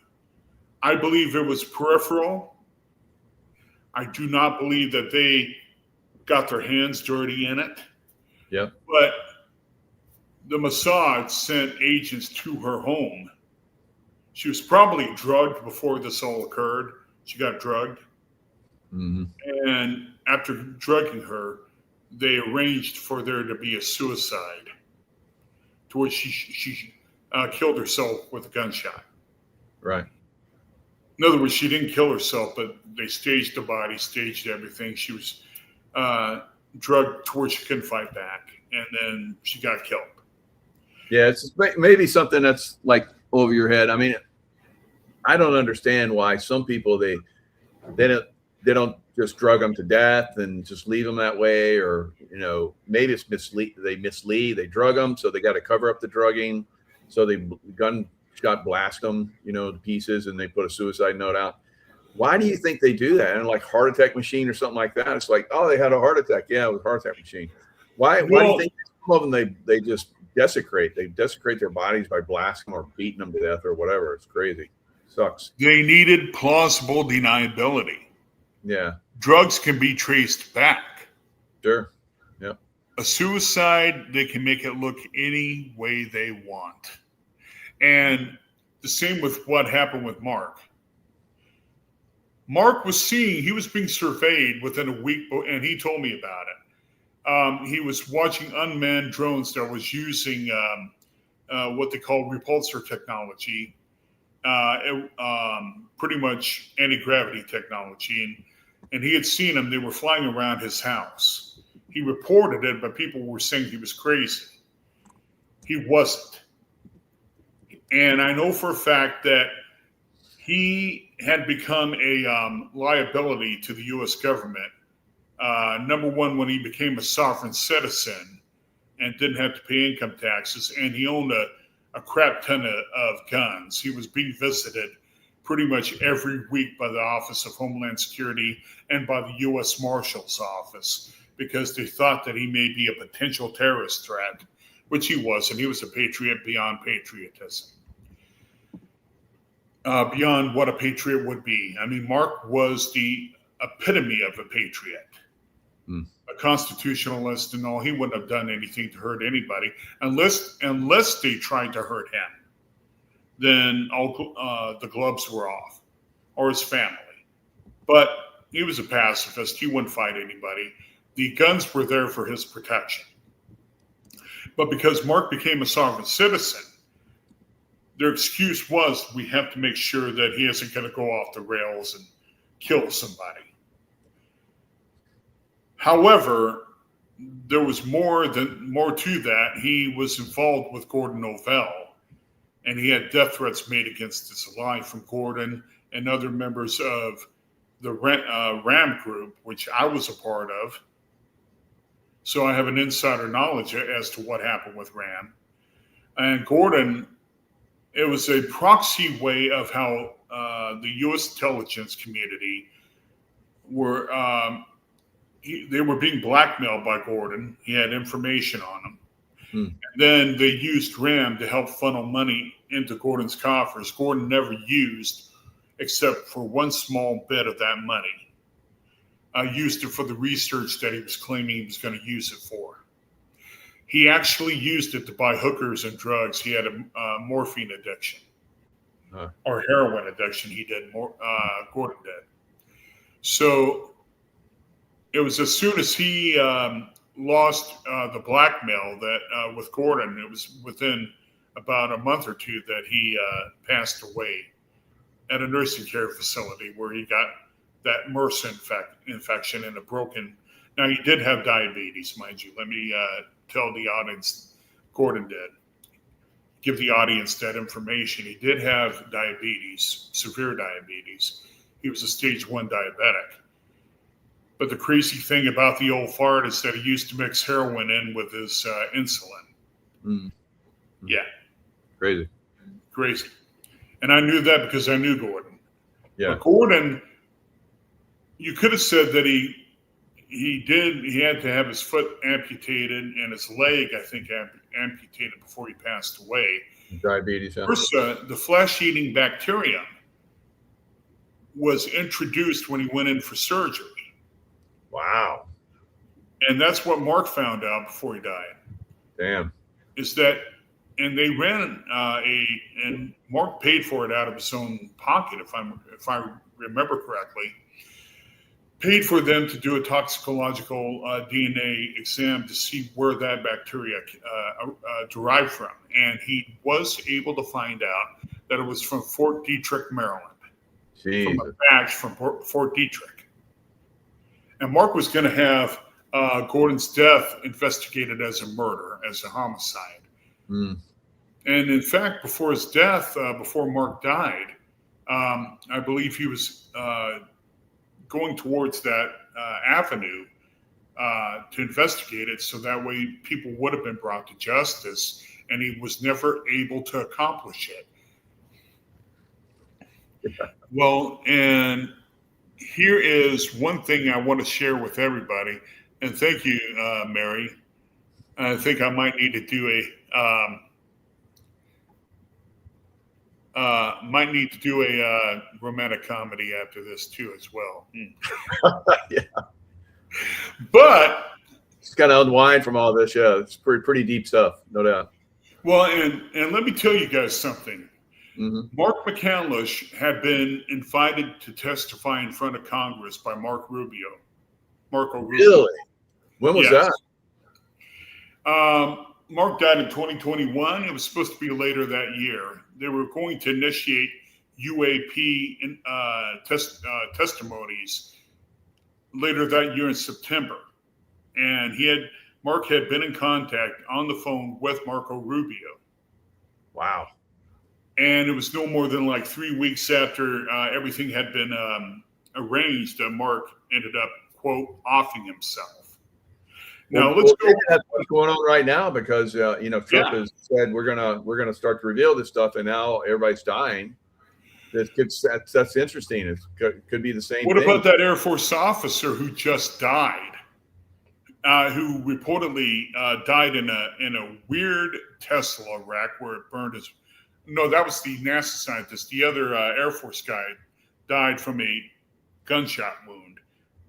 I believe it was peripheral. I do not believe that they got their hands dirty in it. Yep. But the Mossad sent agents to her home. She was probably drugged before this all occurred. She got drugged. Mm-hmm. And after drugging her, they arranged for there to be a suicide, to which she killed herself with a gunshot. Right. In other words, she didn't kill herself, but they staged the body, staged everything. She was drugged to where she couldn't fight back, and then she got killed. Yeah, it's maybe something that's like over your head. I mean, I don't understand why some people they don't just drug them to death and just leave them that way, or maybe it's they mislead, they drug them, so they got to cover up the drugging, so they gunshot blast them, to pieces, and they put a suicide note out. Why do you think they do that? And like heart attack machine or something like that, it's like, oh, they had a heart attack. Yeah, it was a heart attack machine. Why do you think some of them they just desecrate their bodies by blasting or beating them to death or whatever? It's crazy. Sucks. They needed plausible deniability. Yeah. Drugs can be traced back. Sure. Yep. A suicide, they can make it look any way they want. And the same with what happened with Mark. Mark he was being surveyed within a week, and he told me about it. He was watching unmanned drones that was using what they call repulsor technology, pretty much anti-gravity technology. And he had seen them. They were flying around his house. He reported it, but people were saying he was crazy. He wasn't. And I know for a fact that he had become a liability to the U.S. government. Number one, when he became a sovereign citizen and didn't have to pay income taxes, and he owned a crap ton of guns. He was being visited pretty much every week by the Office of Homeland Security and by the U.S. Marshal's Office, because they thought that he may be a potential terrorist threat, which he wasn't. He was a patriot beyond patriotism, beyond what a patriot would be. I mean, Mark was the epitome of a patriot, a constitutionalist and all. He wouldn't have done anything to hurt anybody unless they tried to hurt him. Then all the gloves were off, or his family. But he was a pacifist. He wouldn't fight anybody. The guns were there for his protection. But because Mark became a sovereign citizen, their excuse was, we have to make sure that he isn't going to go off the rails and kill somebody. However, there was more to that. He was involved with Gordon Novell, and he had death threats made against his life from Gordon and other members of the RAM group, which I was a part of. So I have an insider knowledge as to what happened with RAM. And Gordon, it was a proxy way of how the U.S. intelligence community were, they were being blackmailed by Gordon. He had information on them. And then they used RAM to help funnel money into Gordon's coffers. Gordon never used except for one small bit of that money. Used it for the research that he was claiming he was going to use it for. He actually used it to buy hookers and drugs. He had a morphine addiction or heroin addiction. He did. Gordon did. So it was as soon as he lost the blackmail that with Gordon, it was within about a month or two that he passed away at a nursing care facility where he got that MRSA infection and a broken. Now, he did have diabetes, mind you. Let me tell the audience, Gordon did. Give the audience that information. He did have diabetes, severe diabetes. He was a stage 1 diabetic. But the crazy thing about the old fart is that he used to mix heroin in with his insulin. Yeah. Crazy. And I knew that because I knew Gordon. Yeah. But Gordon, you could have said that he had to have his foot amputated and his leg, I think, amputated before he passed away. Diabetes. Yeah. MRSA, the flesh-eating bacterium, was introduced when he went in for surgery. Wow. And that's what Mark found out before he died. Damn. is that, and they ran and Mark paid for it out of his own pocket, if I remember correctly, paid for them to do a toxicological DNA exam to see where that bacteria derived from. And he was able to find out that it was from Fort Detrick, Maryland. Jesus. From a batch from Fort Detrick. And Mark was going to have Gordon's death investigated as a murder, as a homicide. Mm. And in fact, before his death, before Mark died, I believe he was going towards that avenue to investigate it, so that way people would have been brought to justice, and he was never able to accomplish it. Yeah. Well, and here is one thing I want to share with everybody, and thank you, Mary. I think I might need to do a romantic comedy after this too, as well. Yeah. But It's got to unwind from all this. Yeah, it's pretty deep stuff, no doubt. well, and let me tell you guys something. Mm-hmm. Mark McCandlish had been invited to testify in front of Congress by Marco Rubio. Really? When was Yes. that? Mark died in 2021. It was supposed to be later that year. They were going to initiate UAP testimonies later that year in September. And Mark had been in contact on the phone with Marco Rubio. Wow. And it was no more than like 3 weeks after everything had been arranged that Mark ended up, quote, offing himself. Now let's go. That's what's going on right now, because Trump has said we're gonna start to reveal this stuff, and now everybody's dying. That's interesting. It could be the same. What thing. about that Air Force officer who just died, who reportedly died in a weird Tesla wreck where it burned his? No, that was the NASA scientist. The other Air Force guy died from a gunshot wound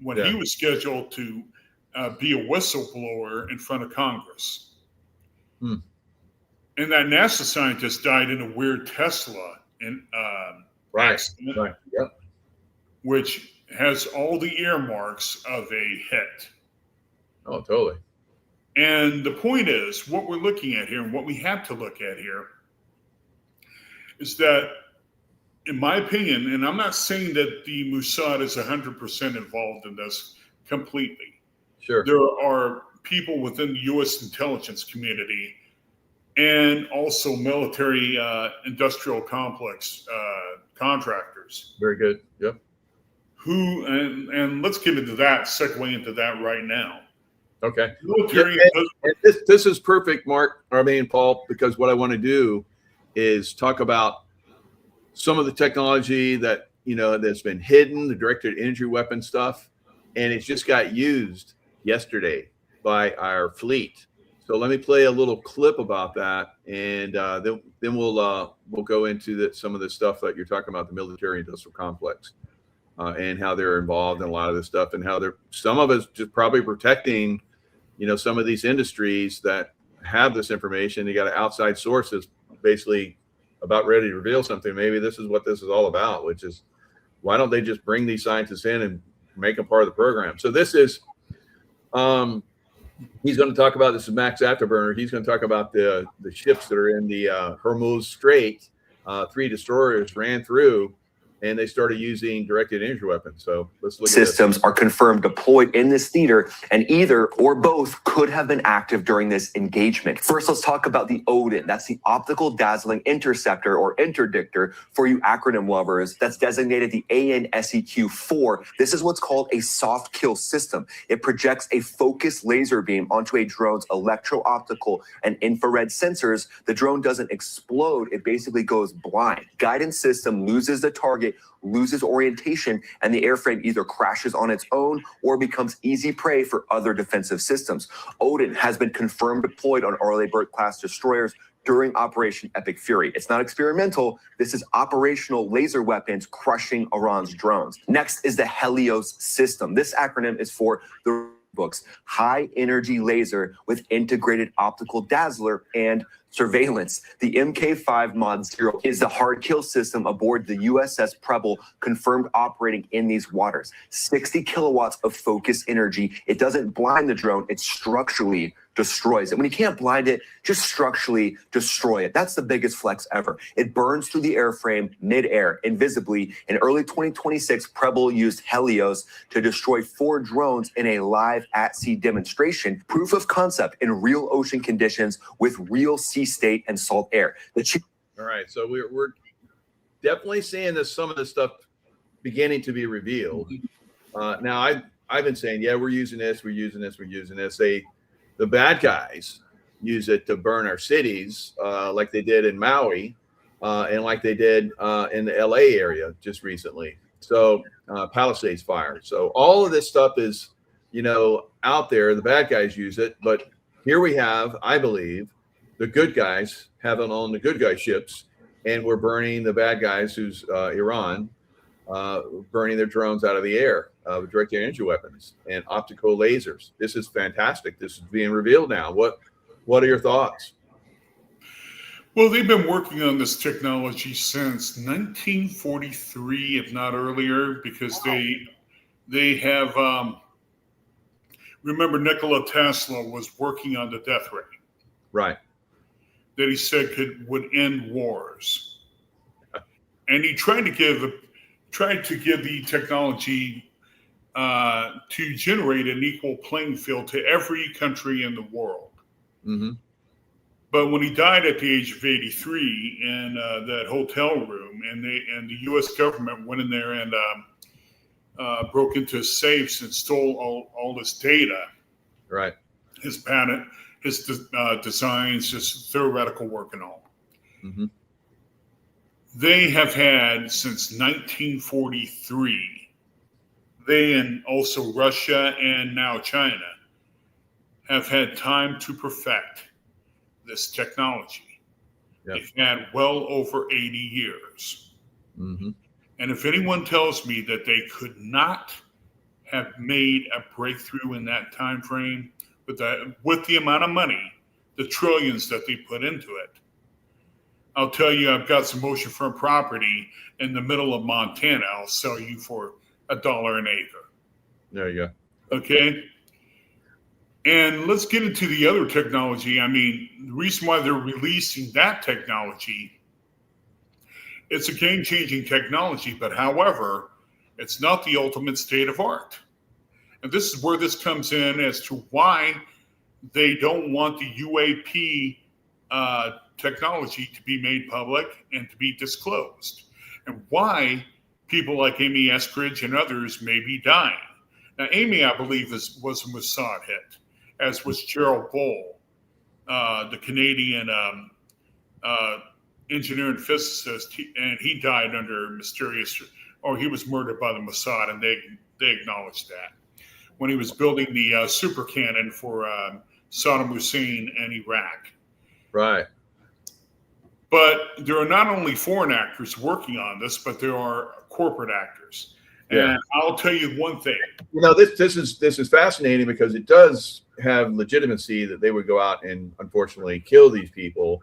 when he was scheduled to be a whistleblower in front of Congress. Hmm. And that NASA scientist died in a weird Tesla accident, Right. Yep. which has all the earmarks of a hit. Oh, totally. And the point is, what we're looking at here, and what we have to look at here, is that, in my opinion, and I'm not saying that the Mossad is 100% involved in this completely. Sure. There are people within the U.S. intelligence community and also military industrial complex contractors. Very good. Yep. Who, and let's get into that, segue into that right now. Okay. Military. And this is perfect, Paul, because what I want to do is talk about some of the technology that, that's been hidden, the directed energy weapon stuff, and it just got used yesterday by our fleet. So let me play a little clip about that, and then we'll go into some of the stuff that you're talking about, the military industrial complex, and how they're involved in a lot of this stuff, and how some of us just probably protecting, some of these industries that have this information. You got outside sources basically about ready to reveal something. Maybe this is what this is all about, which is, why don't they just bring these scientists in and make them part of the program? So this is, he's going to talk about, this is Max Afterburner. He's going to talk about the ships that are in the Hormuz Strait. 3 destroyers ran through, and they started using directed energy weapons. So let's look at this. Systems are confirmed deployed in this theater, and either or both could have been active during this engagement. First, let's talk about the Odin. That's the Optical Dazzling Interceptor, or interdictor for you acronym lovers. That's designated the ANSEQ-4. This is what's called a soft kill system. It projects a focused laser beam onto a drone's electro-optical and infrared sensors. The drone doesn't explode. It basically goes blind. Guidance system loses the target, loses orientation, and the airframe either crashes on its own or becomes easy prey for other defensive systems. Odin has been confirmed deployed on Arleigh Burke-class destroyers during Operation Epic Fury. It's not experimental. This is operational laser weapons crushing Iran's drones. Next is the Helios system. This acronym is for the books, high energy laser with integrated optical dazzler and surveillance. The MK5 Mod 0 is the hard kill system aboard the USS Preble, confirmed operating in these waters. 60 kilowatts of focus energy. It doesn't blind the drone, it structurally destroys it. When you can't blind it, just structurally destroy it. That's the biggest flex ever. It burns through the airframe mid-air, invisibly. In early 2026, Preble used Helios to destroy 4 drones in a live at-sea demonstration. Proof of concept in real ocean conditions with real sea state and salt air. All right, so we're definitely seeing some of this stuff beginning to be revealed. Now, I've been saying, yeah, we're using this. The bad guys use it to burn our cities, like they did in Maui, and like they did in the LA area just recently. So Palisades fire. So all of this stuff is, out there. The bad guys use it, but here we have, I believe, the good guys having on the good guy ships, and we're burning the bad guys, who's Iran, burning their drones out of the air with direct energy weapons and optical lasers. This is fantastic. This is being revealed now. What are your thoughts? Well, they've been working on this technology since 1943, if not earlier, because they have. Remember, Nikola Tesla was working on the death ray, right? That he said would end wars, and he tried to give the technology to generate an equal playing field to every country in the world. Mm-hmm. But when he died at the age of 83 in that hotel room, and the U.S. government went in there and broke into his safes and stole all this data, right? His patent, his designs, his theoretical work, and all. Mm-hmm. They have had since 1943. They, and also Russia and now China, have had time to perfect this technology. Yep. They've had well over 80 years. Mm-hmm. And if anyone tells me that they could not have made a breakthrough in that time frame with the amount of money, the trillions that they put into it, I'll tell you, I've got some oceanfront property in the middle of Montana. I'll sell you for $1 an acre. There you go. Okay. And let's get into the other technology. I mean, the reason why they're releasing that technology, it's a game-changing technology, but however, it's not the ultimate state of art. And this is where this comes in as to why they don't want the UAP technology to be made public and to be disclosed, and why people like Amy Eskridge and others may be dying. Now, Amy, I believe, was a Mossad hit, as was Gerald Bohl, the Canadian engineer and physicist, and he died under he was murdered by the Mossad, and they acknowledged that when he was building the super cannon for Saddam Hussein and Iraq. Right. But there are not only foreign actors working on this, but there are corporate actors. Yeah. And I'll tell you one thing. This is fascinating because it does have legitimacy that they would go out and unfortunately kill these people,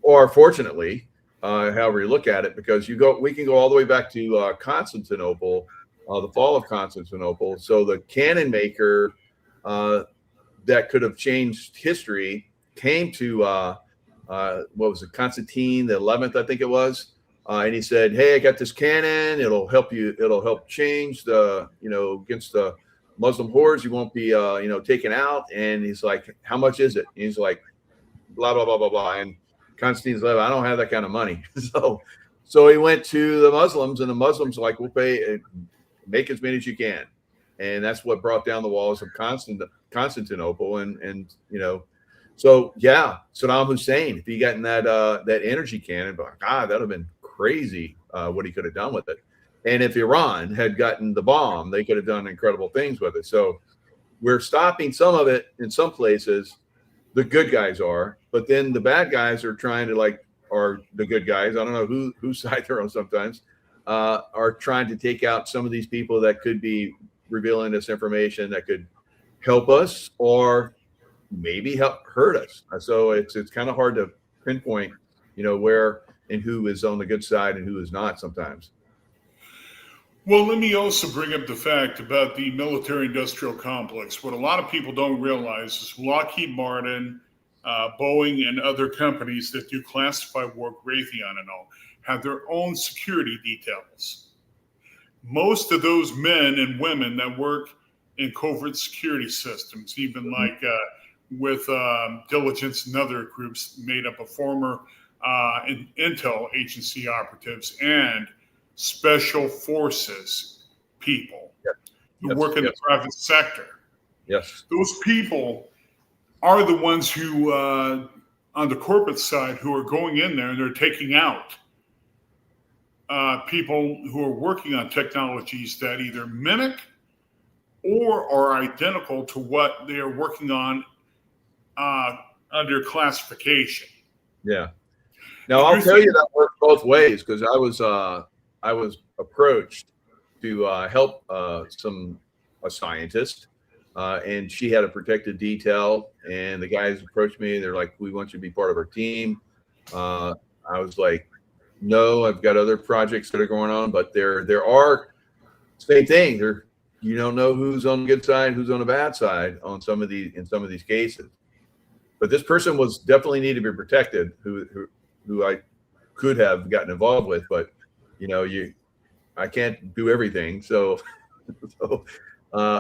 or fortunately, however you look at it, because we can go all the way back to Constantinople, the fall of Constantinople. So the cannon maker that could have changed history came to what was it, Constantine the 11th, I think it was. And he said, "Hey, I got this cannon. It'll help you. It'll help change the, against the Muslim hordes. You won't be, taken out." And he's like, "How much is it?" And he's like, "Blah blah blah blah blah." And Constantine's like, "I don't have that kind of money." So he went to the Muslims, and the Muslims were like, "We'll pay. Make as many as you can." And that's what brought down the walls of Constantinople. And so yeah, Saddam Hussein, if he gotten that energy cannon, but God, that'd have been crazy what he could have done with it. And if Iran had gotten the bomb, they could have done incredible things with it. So we're stopping some of it in some places. The good guys are, but then the bad guys are trying to are the good guys. I don't know whose side they're on sometimes, are trying to take out some of these people that could be revealing this information that could help us or maybe hurt us. So it's kind of hard to pinpoint, where and who is on the good side and who is not sometimes. Well, let me also bring up the fact about the military-industrial complex. What a lot of people don't realize is Lockheed Martin, Boeing, and other companies that do classified work, Raytheon and all, have their own security details. Most of those men and women that work in covert security systems, even like with Diligence and other groups made up of former intel agency operatives and special forces people who work in the private sector. Yes. Those people are the ones who, on the corporate side, who are going in there and they're taking out people who are working on technologies that either mimic or are identical to what they are working on under classification. Yeah. Now I'll tell you that worked both ways, because I was approached to help a scientist, and she had a protected detail, and the guys approached me. They're like, "We want you to be part of our team." I was like, "No, I've got other projects that are going on," but there are same thing. You don't know who's on the good side, who's on the bad side in some of these cases. But this person was definitely needed to be protected, who I could have gotten involved with, but I can't do everything. So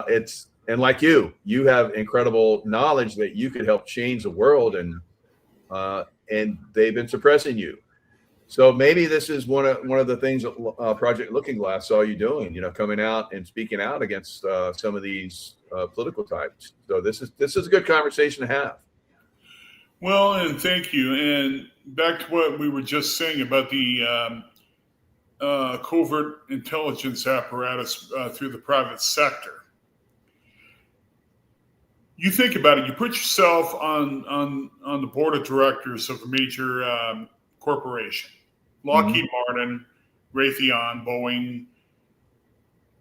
it's, and like you have incredible knowledge that you could help change the world, and they've been suppressing you. So maybe this is one of the things that Project Looking Glass saw you doing, coming out and speaking out against some of these political types. So this is a good conversation to have. Well, and thank you. And back to what we were just saying about the covert intelligence apparatus through the private sector. You think about it. You put yourself on the board of directors of a major corporation, Lockheed Martin, Raytheon, Boeing,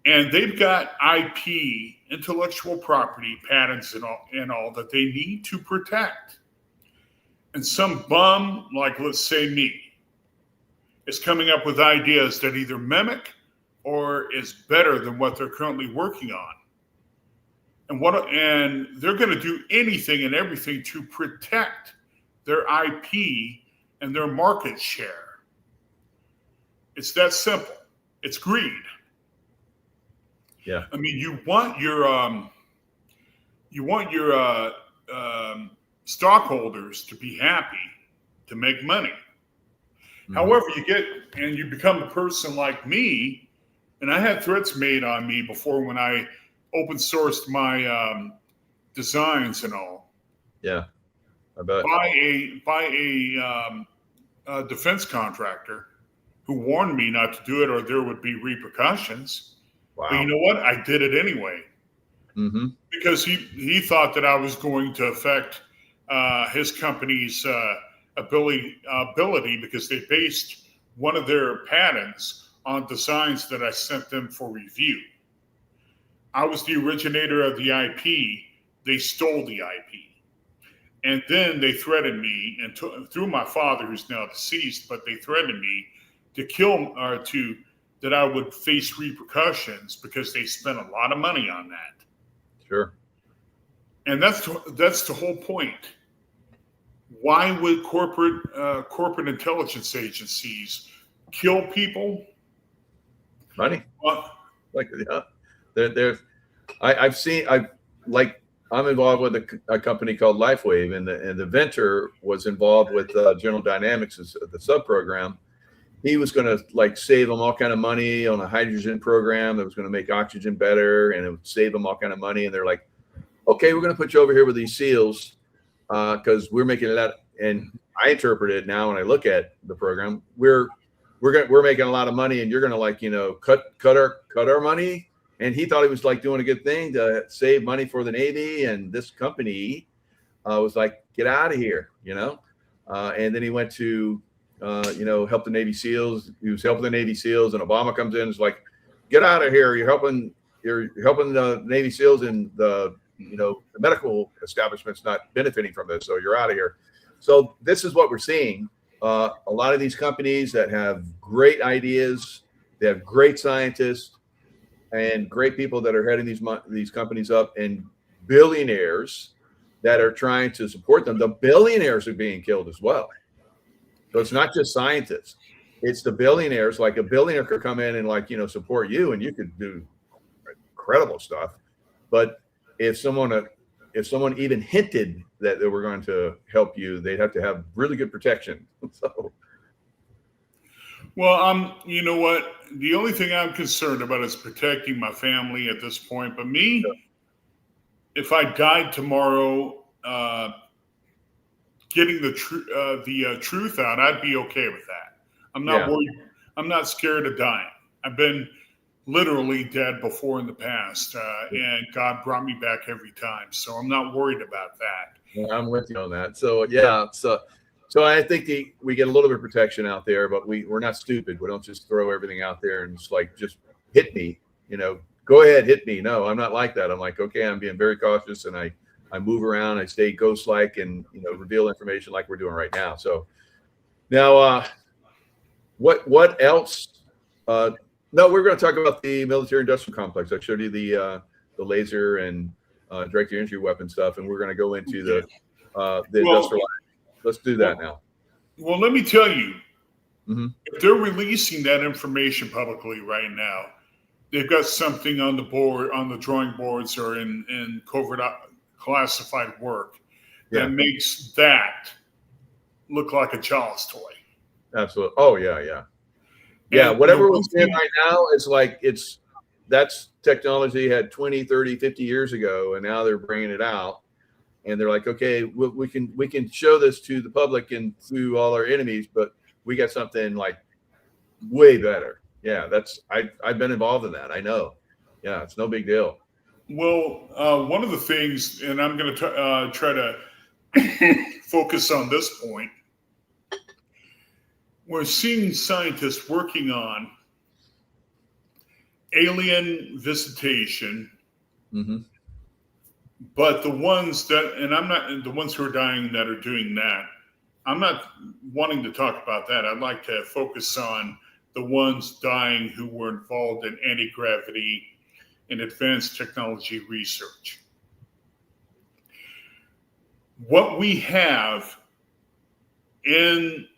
and they've got IP, intellectual property, patents, and all that they need to protect. And some bum, like let's say me, is coming up with ideas that either mimic or is better than what they're currently working on. And they're going to do anything and everything to protect their IP and their market share. It's that simple. It's greed. Yeah. I mean, you want your stockholders to be happy, to make money. However, you become a person like me, and I had threats made on me before when I open sourced my designs and all. Yeah, I bet. By a defense contractor who warned me not to do it or there would be repercussions. Wow. But you know what? I did it anyway. Because he thought that I was going to affect his company's ability because they based one of their patents on designs that I sent them for review. I was the originator of the IP. They stole the IP. And then they threatened me, and through my father, who's now deceased, but they threatened me to kill or that I would face repercussions because they spent a lot of money on that. Sure. And that's the whole point. Why would corporate intelligence agencies kill people? Money. Well, I'm involved with a company called LifeWave, and the inventor was involved with General Dynamics as the sub program. He was going to save them all kind of money on a hydrogen program that was going to make oxygen better, and it would save them all kind of money. And they're like, okay, we're going to put you over here with these SEALs because we're making a lot. And I interpret it now when I look at the program, we're making a lot of money, and you're going to cut our money. And he thought he was doing a good thing to save money for the Navy. And this company was like, get out of here, and then he went to help the Navy SEALs. He was helping the Navy SEALs, and Obama comes in and is like, get out of here. You're helping the Navy SEALs in the the medical establishment's not benefiting from this, so you're out of here. So this is what we're seeing. A lot of these companies that have great ideas, they have great scientists and great people that are heading these companies up, and billionaires that are trying to support them. The billionaires are being killed as well. So it's not just scientists. It's the billionaires. Like a billionaire could come in and support you, and you could do incredible stuff. But if someone even hinted that they were going to help you, they'd have to have really good protection. So, well, you know what? The only thing I'm concerned about is protecting my family at this point. But me, if I died tomorrow, getting the truth out, I'd be okay with that. I'm not worried. I'm not scared of dying. I've been literally dead before in the past, and God brought me back every time. So I'm not worried about that. Yeah, I'm with you on that. So yeah, so I think we get a little bit of protection out there, but we're not stupid. We don't just throw everything out there and just hit me. Go ahead, hit me. No, I'm not like that. I'm like, okay, I'm being very cautious, and I move around. I stay ghost-like, and reveal information like we're doing right now. So now, what else? No, we're going to talk about the military-industrial complex. I showed you the laser and direct entry weapon stuff, and we're going to go into the industrial. Let's do that now. Well, let me tell you, if they're releasing that information publicly right now, they've got something on the board, on the drawing boards, or in covert classified work that makes that look like a child's toy. Absolutely. Oh yeah. Yeah, whatever we're seeing right now is that's technology had 20, 30, 50 years ago, and now they're bringing it out, and they're like, okay, we can show this to the public and to all our enemies, but we got something like way better. Yeah, I've been involved in that. I know. Yeah, it's no big deal. Well, one of the things, and I'm going to try to focus on this point, we're seeing scientists working on alien visitation, but the ones who are dying that are doing that, I'm not wanting to talk about that. I'd like to focus on the ones dying who were involved in anti-gravity and advanced technology research. What we have in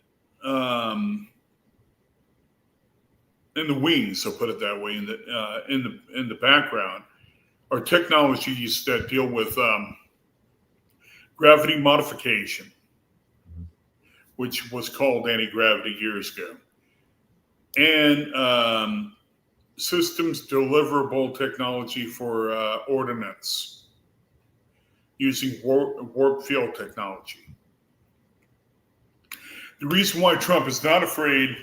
the wings, I'll put it that way, in the background, are technologies that deal with gravity modification, which was called anti-gravity years ago, and systems deliverable technology for ordnance using warp field technology. The reason why Trump is not afraid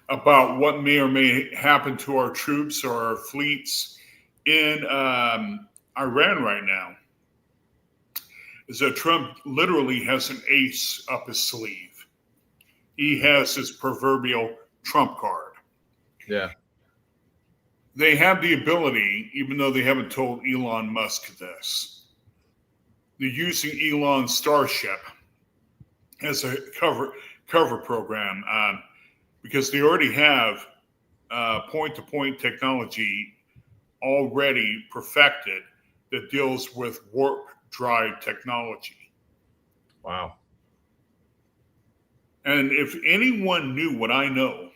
about what may or may happen to our troops or our fleets in Iran right now is that Trump literally has an ace up his sleeve. He has his proverbial Trump card. Yeah. They have the ability, even though they haven't told Elon Musk this, they're using Elon's Starship as a cover program because they already have point-to-point technology already perfected that deals with warp drive technology. Wow. And if anyone knew what I know,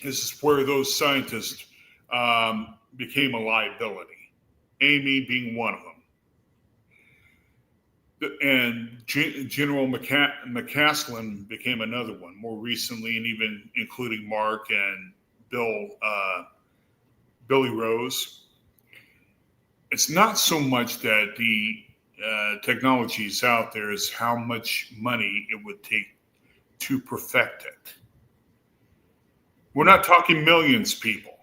this is where those scientists became a liability, Amy being one of them. And General McCaslin became another one more recently, and even including Mark and Billy Rose. It's not so much that the technology is out there as how much money it would take to perfect it. We're not talking millions, people.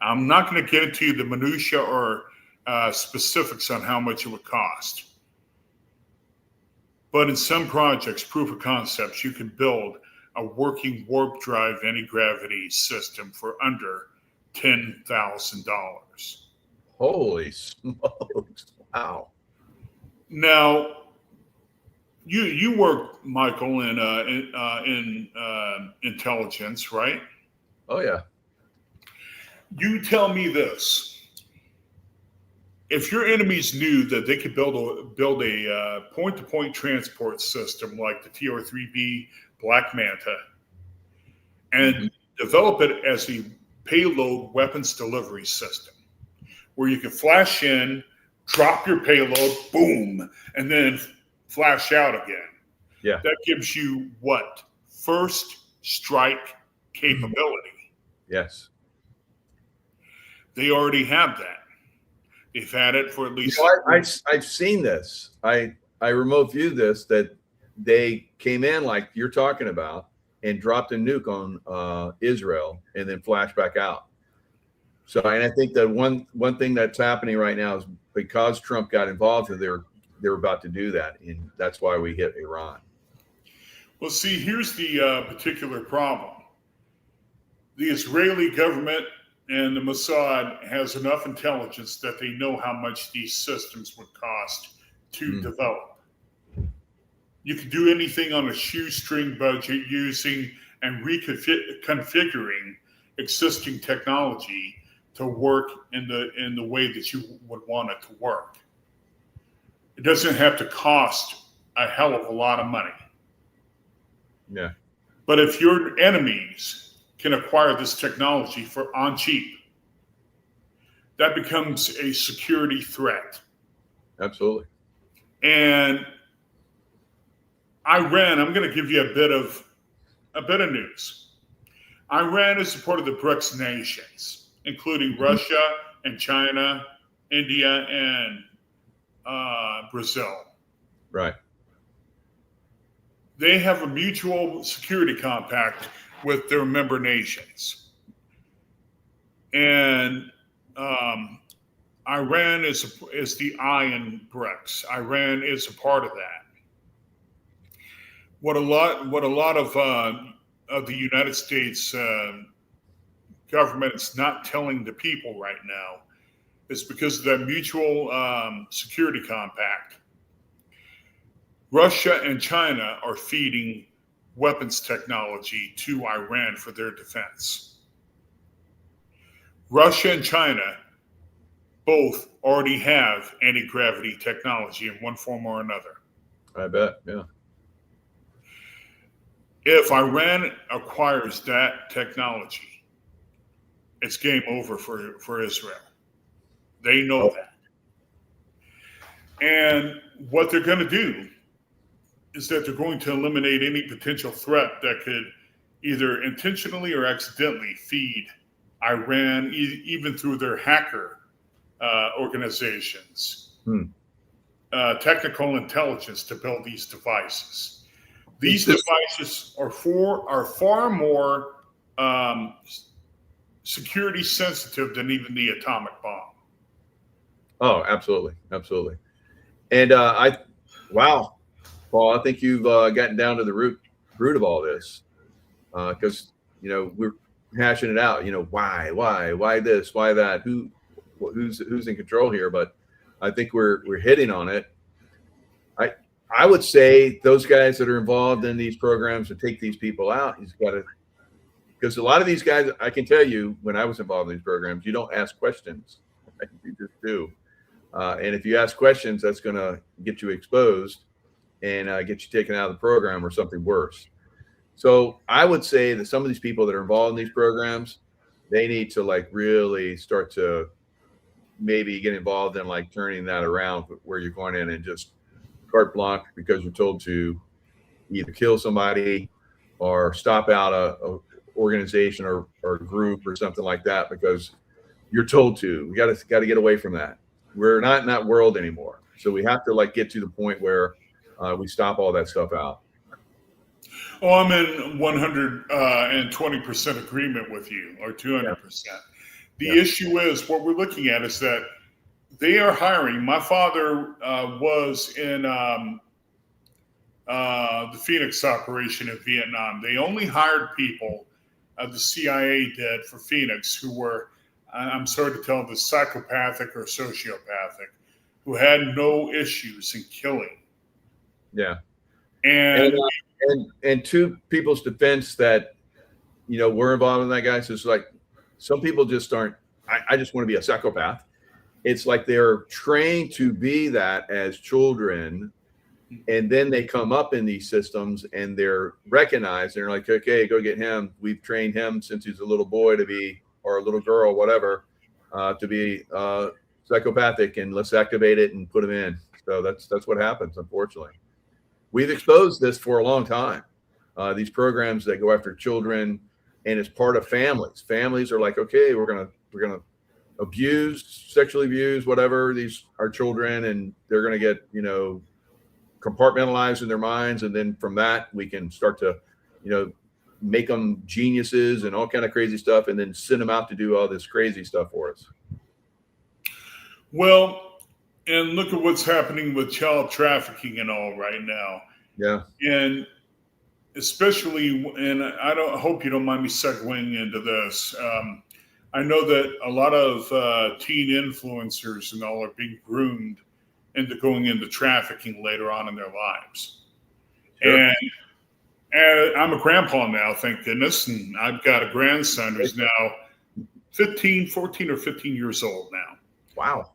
I'm not going to get into the minutia or specifics on how much it would cost. But in some projects, proof of concepts, you can build a working warp drive anti-gravity system for under $10,000. Holy smokes. Wow. Now, you work, Michael, in intelligence, right? Oh yeah. You tell me this: if your enemies knew that they could build a point-to-point transport system like the TR-3B Black Manta and develop it as a payload weapons delivery system, where you can flash in, drop your payload, boom, and then flash out again. Yeah. That gives you what? First strike capability. Yes. They already have that. They've had it for at least. I've seen this. I remote viewed this, that they came in like you're talking about and dropped a nuke on Israel and then flashed back out. So, and I think that one thing that's happening right now is because Trump got involved, and they're about to do that, and that's why we hit Iran. Well, see, here's the particular problem. The Israeli government and the Mossad has enough intelligence that they know how much these systems would cost to develop. You can do anything on a shoestring budget using and reconfiguring existing technology to work in the way that you would want it to work. It doesn't have to cost a hell of a lot of money. Yeah. But if your enemies can acquire this technology for on cheap, that becomes a security threat. Absolutely. And Iran, I'm going to give you a bit of news. Iran is a part of the BRICS nations, including Russia and China, India, and Brazil. Right. They have a mutual security compact with their member nations. And Iran is the I in BRICS. Iran is a part of that. What a lot of the United States government is not telling the people right now is because of that mutual security compact. Russia and China are feeding weapons technology to Iran for their defense. Russia and China both already have anti-gravity technology in one form or another. I bet, yeah. If Iran acquires that technology, it's game over for Israel. They know that. And what they're going to do is that they're going to eliminate any potential threat that could either intentionally or accidentally feed Iran, even through their hacker organizations, technical intelligence to build these devices. These devices are far more security sensitive than even the atomic bomb. Oh, absolutely, absolutely. And wow, Paul, I think you've gotten down to the root of all this, because we're hashing it out. Why this, why that, who's in control here? But I think we're hitting on it. I would say those guys that are involved in these programs to take these people out, he's got to, because a lot of these guys, I can tell you, when I was involved in these programs, you don't ask questions. Right? You just do. And if you ask questions, that's going to get you exposed and get you taken out of the program or something worse. So I would say that some of these people that are involved in these programs, they need to really start to maybe get involved in turning that around, where you're going in and just carte blanche because you're told to either kill somebody or stop out a organization or group or something like that because you're told to. We got to get away from that. We're not in that world anymore. So we have to get to the point where we stop all that stuff out. Oh, I'm in 120% agreement with you, or 200%. The issue is, what we're looking at is that they are hiring. My father was in the Phoenix operation in Vietnam. They only hired people, the CIA did, for Phoenix, who were, I'm sorry to tell them, psychopathic or sociopathic. who had no issues in killing. Yeah. And to people's defense that, we're involved in that, guys, it's like some people just aren't, I just want to be a psychopath. It's like they're trained to be that as children, and then they come up in these systems and they're recognized. They're like, okay, go get him. We've trained him since he's a little boy to be, or a little girl, whatever, to be psychopathic, and let's activate it and put him in. So that's what happens, unfortunately. We've exposed this for a long time. These programs that go after children, and it's part of families. Families are like, okay, we're gonna abuse, sexually abuse, whatever, these our children, and they're gonna get, compartmentalized in their minds, and then from that we can start to, make them geniuses and all kind of crazy stuff, and then send them out to do all this crazy stuff for us. Well, and look at what's happening with child trafficking and all right now. Yeah. And especially, and I hope you don't mind me segueing into this. I know that a lot of teen influencers and all are being groomed into going into trafficking later on in their lives. Sure. And I'm a grandpa now, thank goodness. And I've got a grandson who's now 14 or 15 years old now. Wow.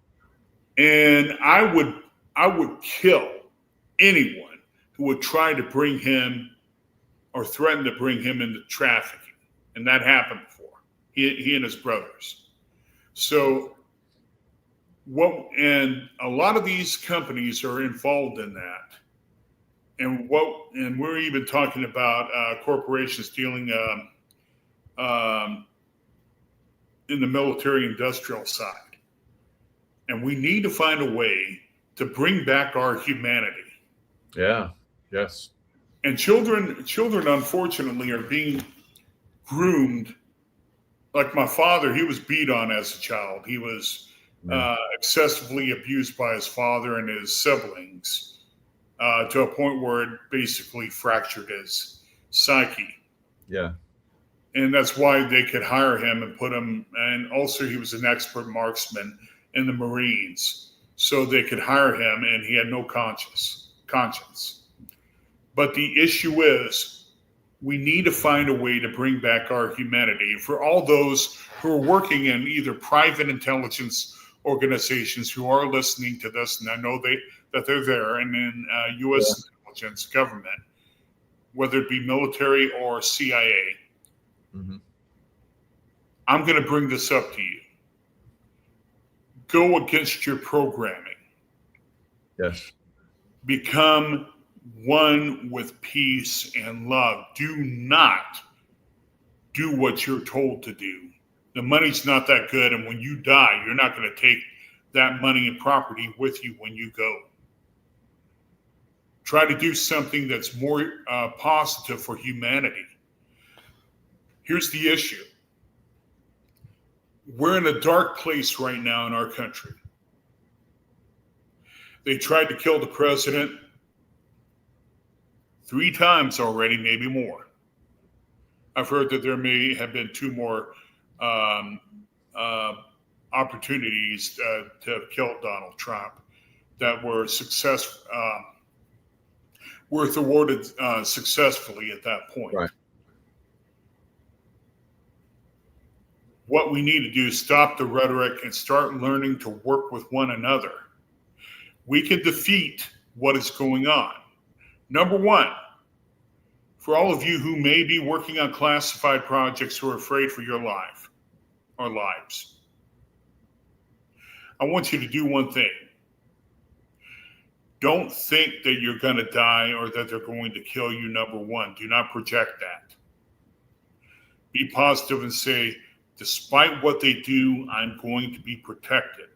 And I would kill anyone who would try to bring him or threaten to bring him into trafficking. And that happened before, he and his brothers. So and a lot of these companies are involved in that. And we're even talking about corporations dealing in the military industrial side. And we need to find a way to bring back our humanity. Yeah. Yes. And children, unfortunately, are being groomed. Like my father, he was beat on as a child. He was excessively abused by his father and his siblings to a point where it basically fractured his psyche. Yeah. And that's why they could hire him and put him, and also he was an expert marksman in the Marines. So they could hire him, and he had no conscience. But the issue is, we need to find a way to bring back our humanity. For all those who are working in either private intelligence organizations who are listening to this, and I know that they're there, and in U.S. intelligence, government, whether it be military or CIA, I'm going to bring this up to you. Go against your programming. Yes. Become one with peace and love. Do not do what you're told to do. The money's not that good, and when you die, you're not going to take that money and property with you when you go. Try to do something that's more positive for humanity. Here's the issue. We're in a dark place right now in our country. They tried to kill the president 3 times already, maybe more. I've heard that there may have been 2 more opportunities to kill Donald Trump that were were thwarted successfully at that point. Right. What we need to do is stop the rhetoric and start learning to work with one another. We can defeat what is going on. Number 1, for all of you who may be working on classified projects who are afraid for your life or lives, I want you to do one thing. Don't think that you're going to die or that they're going to kill you, number 1. Do not project that. Be positive and say, despite what they do, I'm going to be protected.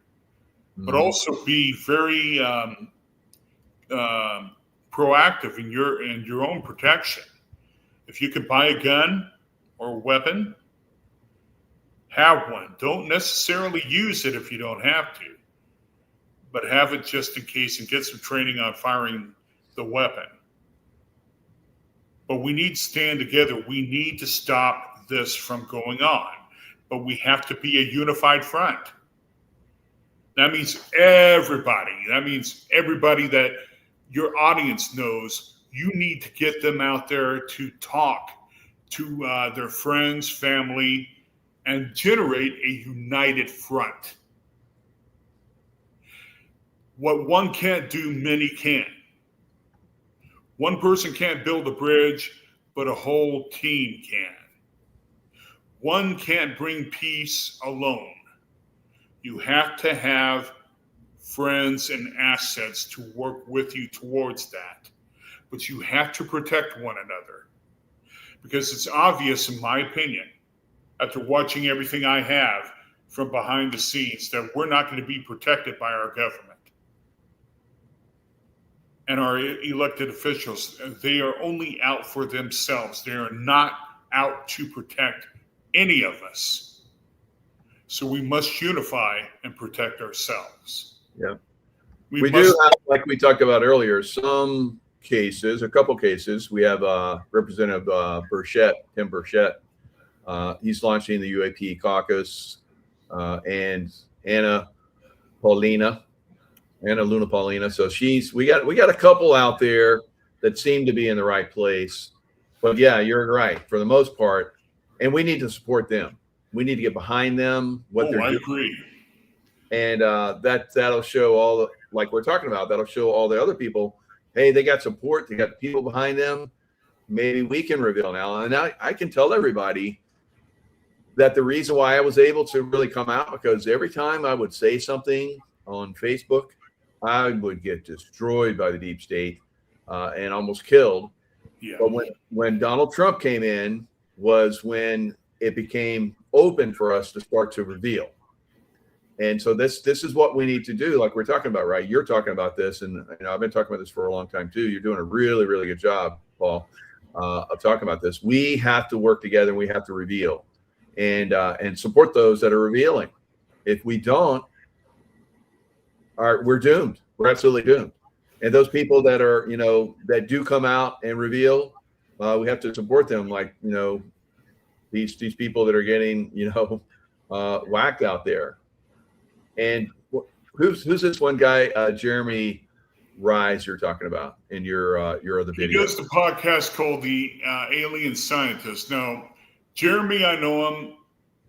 But also be very proactive in your own protection. If you could buy a gun or a weapon, have one. Don't necessarily use it if you don't have to, but have it just in case and get some training on firing the weapon. But we need to stand together. We need to stop this from going on, but we have to be a unified front. That means everybody. That means everybody that your audience knows. You need to get them out there to talk to their friends, family, and generate a united front. What one can't do, many can. One person can't build a bridge, but a whole team can. One can't bring peace alone. You have to have friends and assets to work with you towards that. But you have to protect one another. Because it's obvious, in my opinion, after watching everything I have from behind the scenes, that we're not going to be protected by our government and our elected officials. They are only out for themselves. They are not out to protect any of us. So we must unify and protect ourselves. Yeah. We do have, like we talked about earlier, some cases, a couple cases. We have Representative Tim Burchett. He's launching the UAP caucus, and Anna Luna Paulina. So we got a couple out there that seem to be in the right place. But yeah, you're right for the most part, and we need to support them. We need to get behind them. I agree. And that'll show all the, like we're talking about, that'll show all the other people, hey, they got support, they got people behind them. Maybe we can reveal now. And I can tell everybody that the reason why I was able to really come out, because every time I would say something on Facebook, I would get destroyed by the deep state and almost killed. Yeah. But when Donald Trump came in was when it became open for us to start to reveal. And so this is what we need to do, like we're talking about, right? You're talking about this, and I've been talking about this for a long time too. You're doing a really, really good job, Paul, of talking about this. We have to work together, and we have to reveal and support those that are revealing. If we don't, we're doomed. We're absolutely doomed. And those people that are, that do come out and reveal, we have to support them. Like, these people that are getting, whacked out there. And who's this one guy, Jeremy Rise, you're talking about in your other video? He does the podcast called The Alien Scientist. Now, Jeremy, I know him,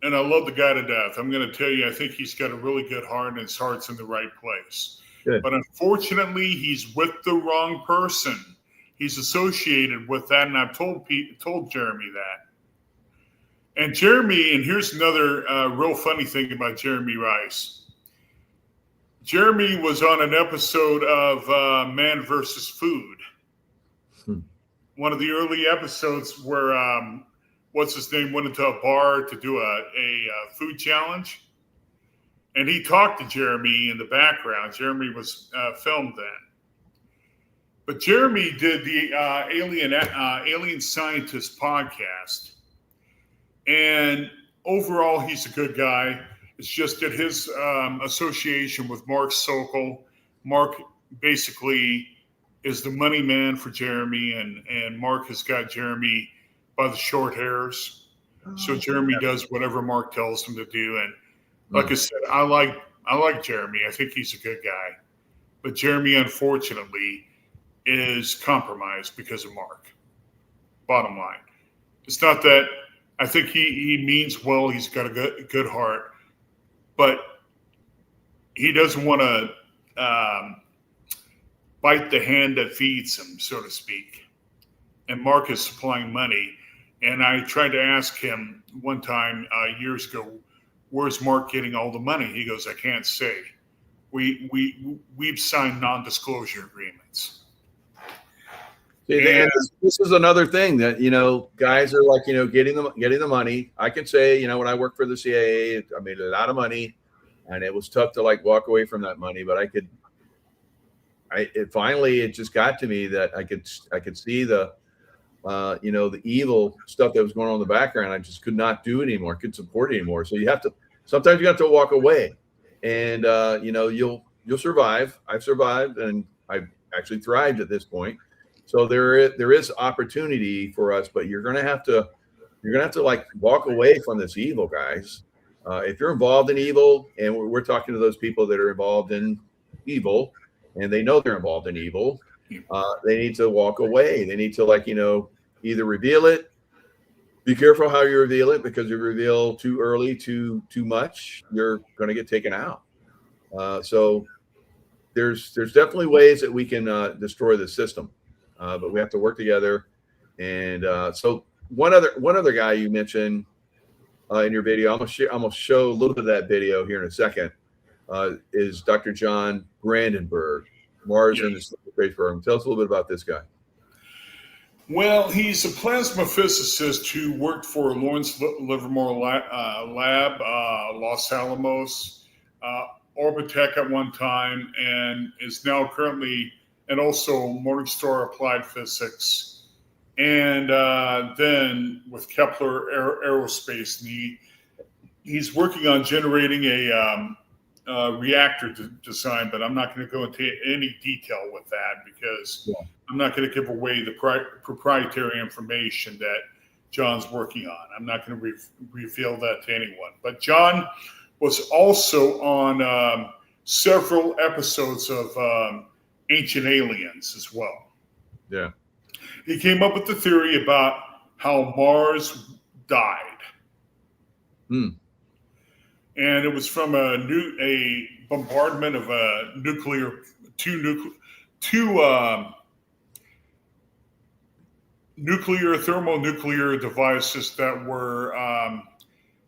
and I love the guy to death. I'm going to tell you, I think he's got a really good heart, and his heart's in the right place. Good. But unfortunately, he's with the wrong person. He's associated with that, and I've told Jeremy that. And Jeremy, and here's another real funny thing about Jeremy Rice. Jeremy was on an episode of Man vs. Food. One of the early episodes where, what's his name, went into a bar to do a food challenge. And he talked to Jeremy in the background. Jeremy was filmed then. But Jeremy did the Alien Scientist podcast. And overall, he's a good guy. It's just that his association with Mark Soal. Mark basically is the money man for Jeremy, and Mark has got Jeremy by the short hairs. So Jeremy does whatever Mark tells him to do. And like I said, I like Jeremy. I think he's a good guy. But Jeremy, unfortunately, is compromised because of Mark. Bottom line. It's not that I think he means well. He's got a good heart. But he doesn't want to bite the hand that feeds him, so to speak. And Mark is supplying money. And I tried to ask him one time years ago, where's Mark getting all the money? He goes, I can't say. We've signed non-disclosure agreements. And this is another thing that, guys are like, getting the money. I can say, when I worked for the CIA, I made a lot of money, and it was tough to like walk away from that money. But it just got to me that I could see the, the evil stuff that was going on in the background. I just could not do it anymore. Couldn't support it anymore. So sometimes you have to walk away, and you'll survive. I've survived, and I've actually thrived at this point. So there is opportunity for us, but you're gonna have to like walk away from this evil, guys. If you're involved in evil, and we're talking to those people that are involved in evil, and they know they're involved in evil, they need to walk away. They need to, like, either reveal it. Be careful how you reveal it, because if you reveal too early, too much, you're going to get taken out. So there's definitely ways that we can destroy the system, but we have to work together. And so one other guy you mentioned in your video, I'm gonna show a little bit of that video here in a second. Is Dr. John Brandenburg, Mars and the Space Program. Tell us a little bit about this guy. Well, he's a plasma physicist who worked for Lawrence Livermore Lab, Los Alamos, Orbitech at one time, and is now currently, and also Morningstar Applied Physics, and then with Kepler Aerospace. And he's working on generating a reactor design, but I'm not going to go into any detail with that, because I'm not going to give away the proprietary information that John's working on. I'm not going to reveal that to anyone. But John was also on several episodes of Ancient Aliens as well. Yeah. He came up with the theory about how Mars died. And it was from a bombardment of two thermonuclear devices that were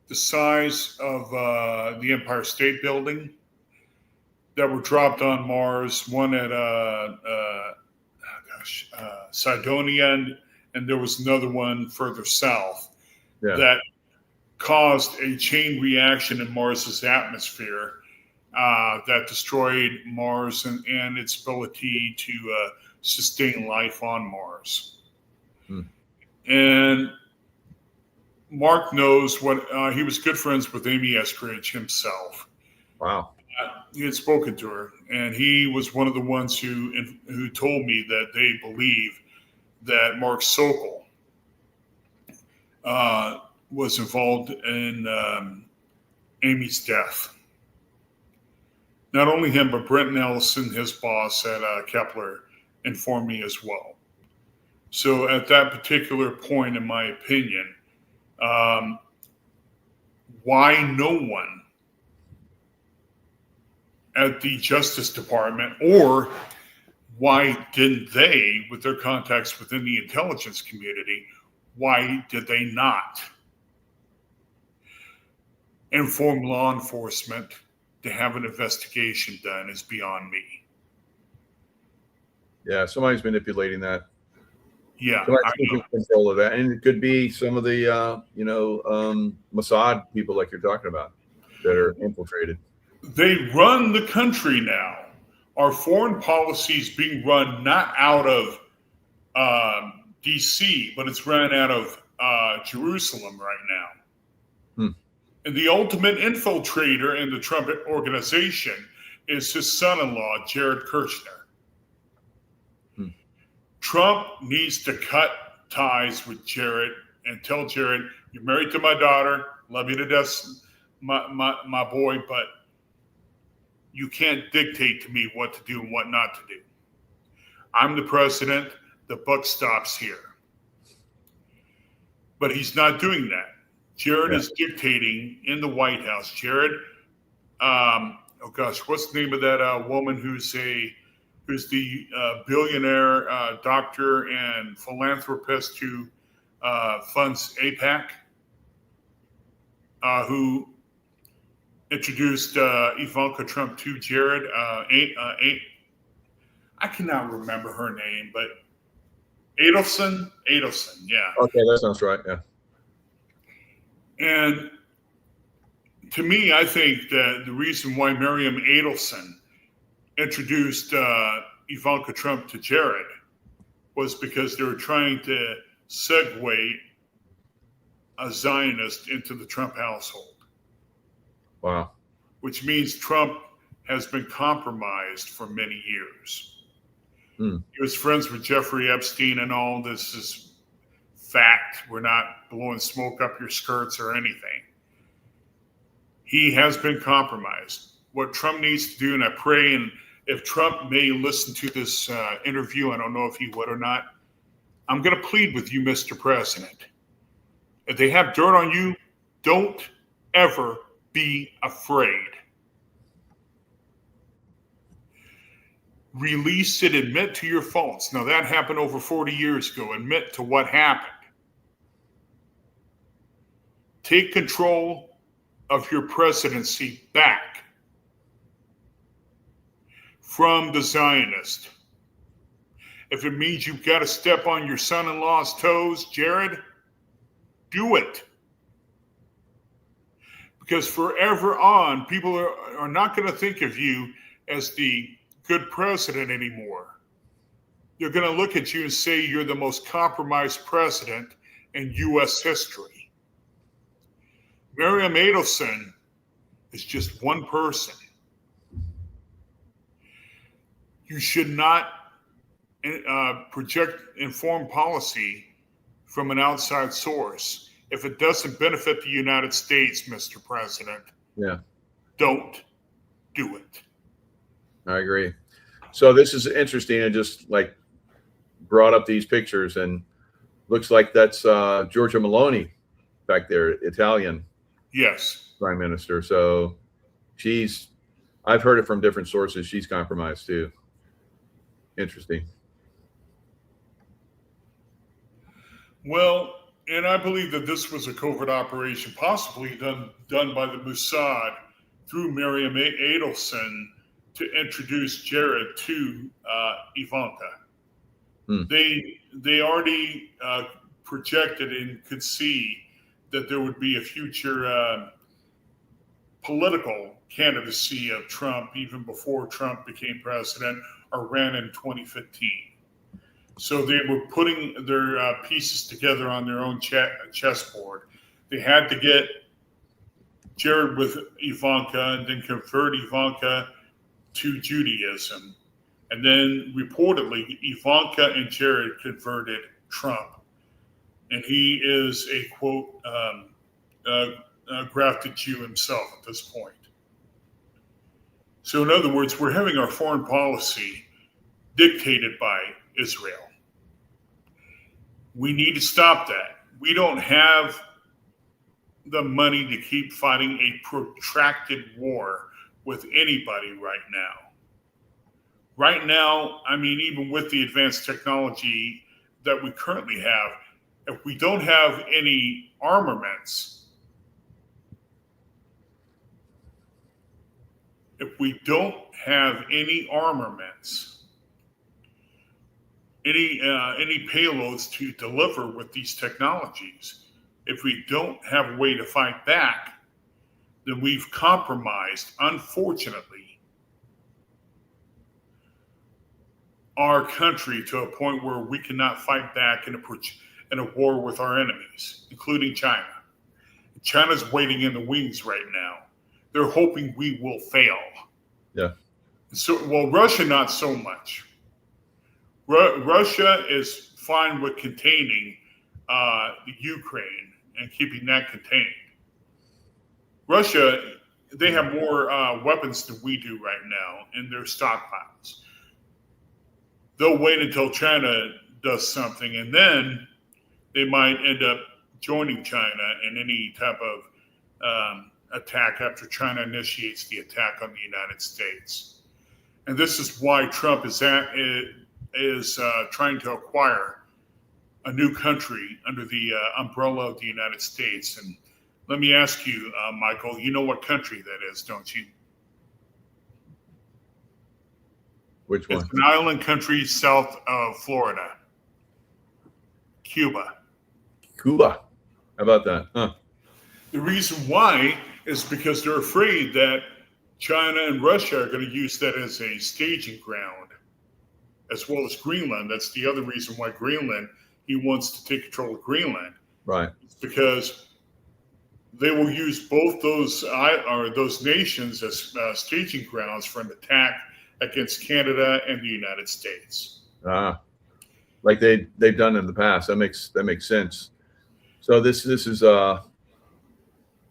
the size of the Empire State Building, that were dropped on Mars. One at Cydonia, and there was another one further south that caused a chain reaction in Mars's atmosphere that destroyed Mars and its ability to sustain life on Mars. And Mark knows what he was good friends with Amy Eskridge himself. Wow. He had spoken to her, and he was one of the ones who told me that they believe that Mark Soal was involved in Amy's death. Not only him, but Brent Nelson, his boss at Kepler, informed me as well. So at that particular point, in my opinion, why no one at the Justice Department, or why didn't they, with their contacts within the intelligence community, why did they not inform law enforcement to have an investigation done is beyond me. Yeah, somebody's manipulating that. Yeah, somebody's taking control of that, and it could be some of the Mossad people, like you're talking about, that are infiltrated. They run the country now. Our foreign policy is being run not out of D.C., but it's run out of Jerusalem right now. And the ultimate infiltrator in the Trump organization is his son-in-law, Jared Kushner. Trump needs to cut ties with Jared and tell Jared, you're married to my daughter, love you to death, my boy, but you can't dictate to me what to do and what not to do. I'm the president. The buck stops here. But he's not doing that. Jared is dictating in the White House. Jared, what's the name of that woman who's the billionaire doctor and philanthropist who funds AIPAC, who introduced Ivanka Trump to Jared. I cannot remember her name, but Adelson, yeah. Okay, that sounds right, yeah. And to me, I think that the reason why Miriam Adelson introduced Ivanka Trump to Jared was because they were trying to segue a Zionist into the Trump household. Wow. Which means Trump has been compromised for many years. He was friends with Jeffrey Epstein and all. This is fact. We're not blowing smoke up your skirts or anything. He has been compromised. What Trump needs to do, and I pray, and if Trump may listen to this interview, I don't know if he would or not, I'm going to plead with you, Mr. President. If they have dirt on you, don't ever be afraid. Release it, admit to your faults. Now, that happened over 40 years ago. Admit to what happened. Take control of your presidency back from the Zionist. If it means you've got to step on your son-in-law's toes, Jared, do it. Because forever on, people are not going to think of you as the good president anymore. They're going to look at you and say you're the most compromised president in U.S. history. Miriam Adelson is just one person. You should not project informed policy from an outside source if it doesn't benefit the United States, Mr. President. Yeah. Don't do it. I agree. So this is interesting. I just like brought up these pictures, and looks like that's Giorgia Meloni back there, Italian. Yes. Prime Minister. So I've heard it from different sources. She's compromised too. Interesting. Well, and I believe that this was a covert operation, possibly done by the Mossad through Miriam Adelson to introduce Jared to Ivanka. They already projected and could see that there would be a future political candidacy of Trump even before Trump became president or ran in 2015. So they were putting their pieces together on their own chessboard. They had to get Jared with Ivanka and then convert Ivanka to Judaism. And then reportedly, Ivanka and Jared converted Trump. And he is a, quote, grafted Jew himself at this point. So in other words, we're having our foreign policy dictated by Israel. We need to stop that. We don't have the money to keep fighting a protracted war with anybody right now. Right now, I mean, even with the advanced technology that we currently have, if we don't have any armaments, any payloads to deliver with these technologies, if we don't have a way to fight back, then we've compromised, unfortunately, our country to a point where we cannot fight back in a war with our enemies, including China. China's waiting in the wings right now. They're hoping we will fail. Yeah. So, well, Russia, not so much. Russia is fine with containing the Ukraine and keeping that contained. Russia, they have more weapons than we do right now in their stockpiles. They'll wait until China does something, and then they might end up joining China in any type of attack after China initiates the attack on the United States. And this is why Trump is trying to acquire a new country under the umbrella of the United States. And let me ask you, Michael, you know what country that is, don't you? Which one? It's an island country south of Florida. Cuba. Cuba. How about that? Huh. The reason why is because they're afraid that China and Russia are going to use that as a staging ground, as well as Greenland. That's the other reason why Greenland, he wants to take control of Greenland. Right. It's because they will use both those nations as staging grounds for an attack against Canada and the United States. Like they've done in the past. That makes sense. So this is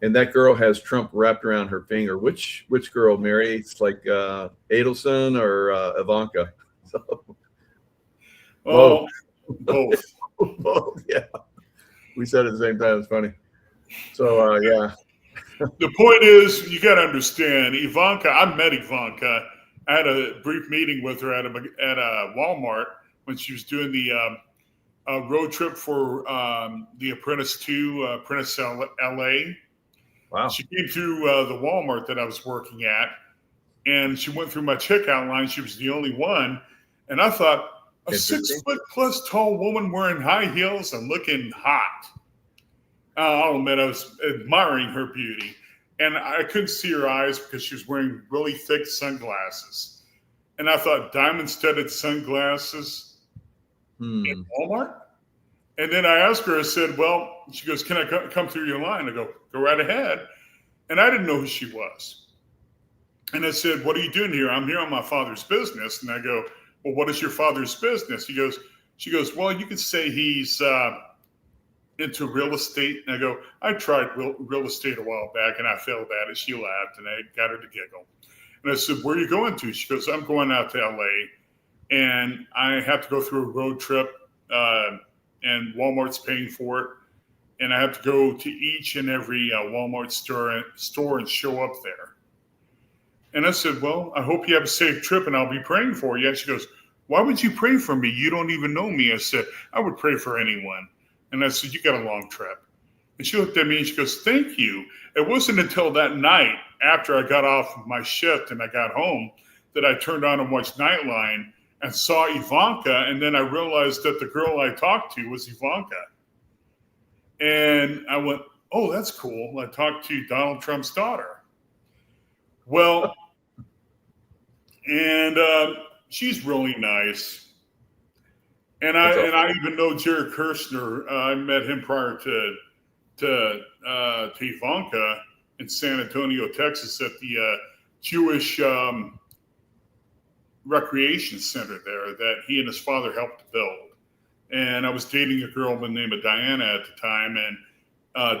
and that girl has Trump wrapped around her finger. Which girl, Mary? It's like Adelson or Ivanka. So, Oh, both. both. Yeah, we said it at the same time. It's funny. So yeah. The point is, you got to understand, Ivanka. I met Ivanka. I had a brief meeting with her at a Walmart when she was doing the road trip for the Apprentice 2, Apprentice LA. Wow. She came through the Walmart that I was working at, and she went through my checkout line. She was the only one, and I thought, a 6-foot+ tall woman wearing high heels and looking hot. I'll admit I was admiring her beauty, and I couldn't see her eyes because she was wearing really thick sunglasses. And I thought, diamond-studded sunglasses in Walmart? And then I asked her, I said, well, she goes, can I come through your line? I go right ahead. And I didn't know who she was. And I said, what are you doing here? I'm here on my father's business. And I go, well, what is your father's business? She goes, well, you could say he's into real estate. And I go, I tried real estate a while back and I failed at it. She laughed and I got her to giggle. And I said, where are you going to? She goes, I'm going out to LA and I have to go through a road trip and Walmart's paying for it. And I have to go to each and every Walmart store and show up there. And I said, well, I hope you have a safe trip and I'll be praying for you. And she goes, why would you pray for me? You don't even know me. I said, I would pray for anyone. And I said, you got a long trip. And she looked at me and she goes, thank you. It wasn't until that night after I got off of my shift and I got home that I turned on and watched Nightline and saw Ivanka. And then I realized that the girl I talked to was Ivanka. And I went, oh, that's cool. I talked to Donald Trump's daughter. Well, and she's really nice. And I even know Jared Kirshner. I met him prior to Ivanka in San Antonio, Texas, at the Jewish recreation center there that he and his father helped to build. And I was dating a girl by the name of Diana at the time, and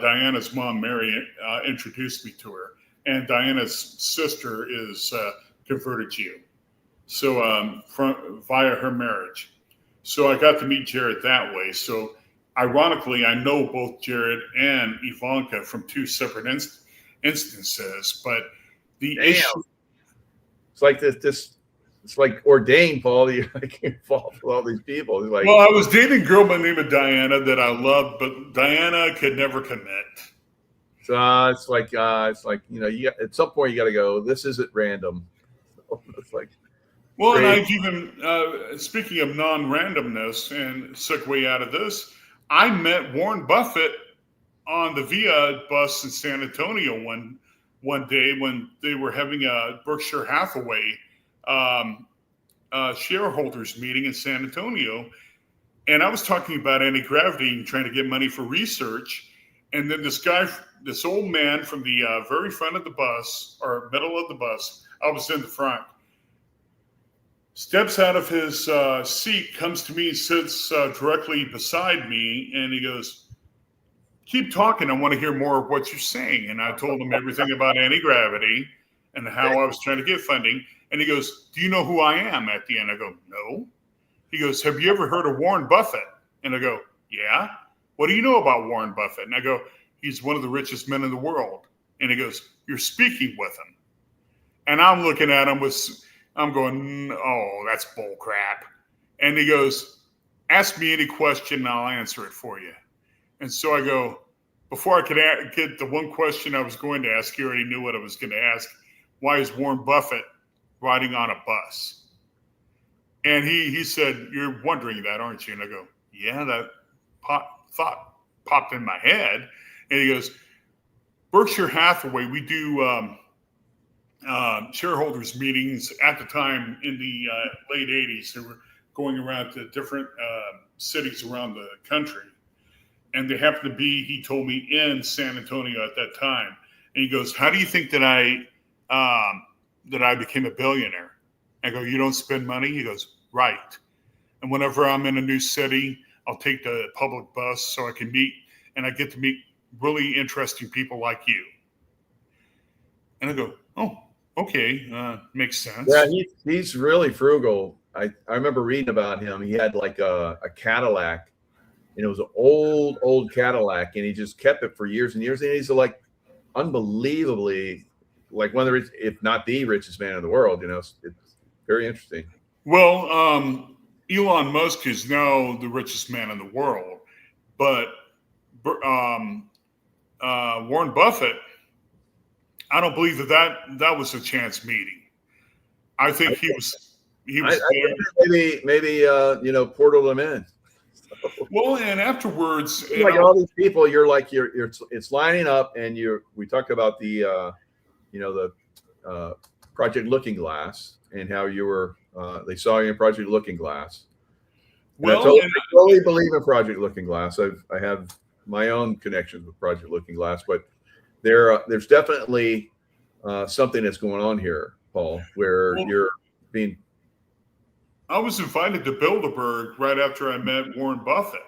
Diana's mom, Mary, introduced me to her. And Diana's sister is converted Jew, so via her marriage. So I got to meet Jared that way. So ironically, I know both Jared and Ivanka from two separate instances. But the issue, it's like this. It's like ordained, Paul. You're like involved with all these people. It's like, well, I was dating a girl by the name of Diana that I loved, but Diana could never commit. So it's like at some point you got to go. This isn't random. It's like, well, and I've even speaking of non-randomness and segue out of this, I met Warren Buffett on the Via bus in San Antonio one day when they were having a Berkshire Hathaway shareholders meeting in San Antonio, and I was talking about anti-gravity and trying to get money for research, and then this old man from the very front of the bus, or middle of the bus, I was in the front, steps out of his seat, comes to me and sits directly beside me, and he goes, keep talking, I want to hear more of what you're saying. And I told him everything about anti-gravity and how I was trying to get funding. And he goes, do you know who I am at the end? I go, no. He goes, have you ever heard of Warren Buffett? And I go, yeah. What do you know about Warren Buffett? And I go, he's one of the richest men in the world. And he goes, you're speaking with him. And I'm looking at him I'm going, oh, that's bull crap. And he goes, ask me any question and I'll answer it for you. And so I go, before I could get the one question I was going to ask, he already knew what I was going to ask. Why is Warren Buffett riding on a bus? And he said, you're wondering that, aren't you? And I go, yeah, that thought popped in my head. And he goes, Berkshire Hathaway, we do shareholders meetings at the time in the late 80s. They were going around to different cities around the country. And they happened to be, he told me, in San Antonio at that time. And he goes, how do you think that I became a billionaire? I go, you don't spend money? He goes, right. And whenever I'm in a new city, I'll take the public bus so I can meet, and I get to meet really interesting people like you. And I go, oh, okay, makes sense. Yeah, he's really frugal. I remember reading about him. He had like a Cadillac, and it was an old Cadillac, and he just kept it for years and years. And he's like unbelievably, like one of the, if not the richest man in the world. You know, it's very interesting. Well, Elon Musk is now the richest man in the world, but Warren Buffett, I don't believe that was a chance meeting. I think he was maybe portaled him in. Well, and afterwards, like all these people, you're it's lining up, and we talked about the Project Looking Glass and how you were they saw you in Project Looking Glass. Well, I totally believe in Project Looking Glass. I have my own connections with Project Looking Glass, but there's definitely something that's going on here, Paul, where you're being. I was invited to Bilderberg right after I met Warren Buffett.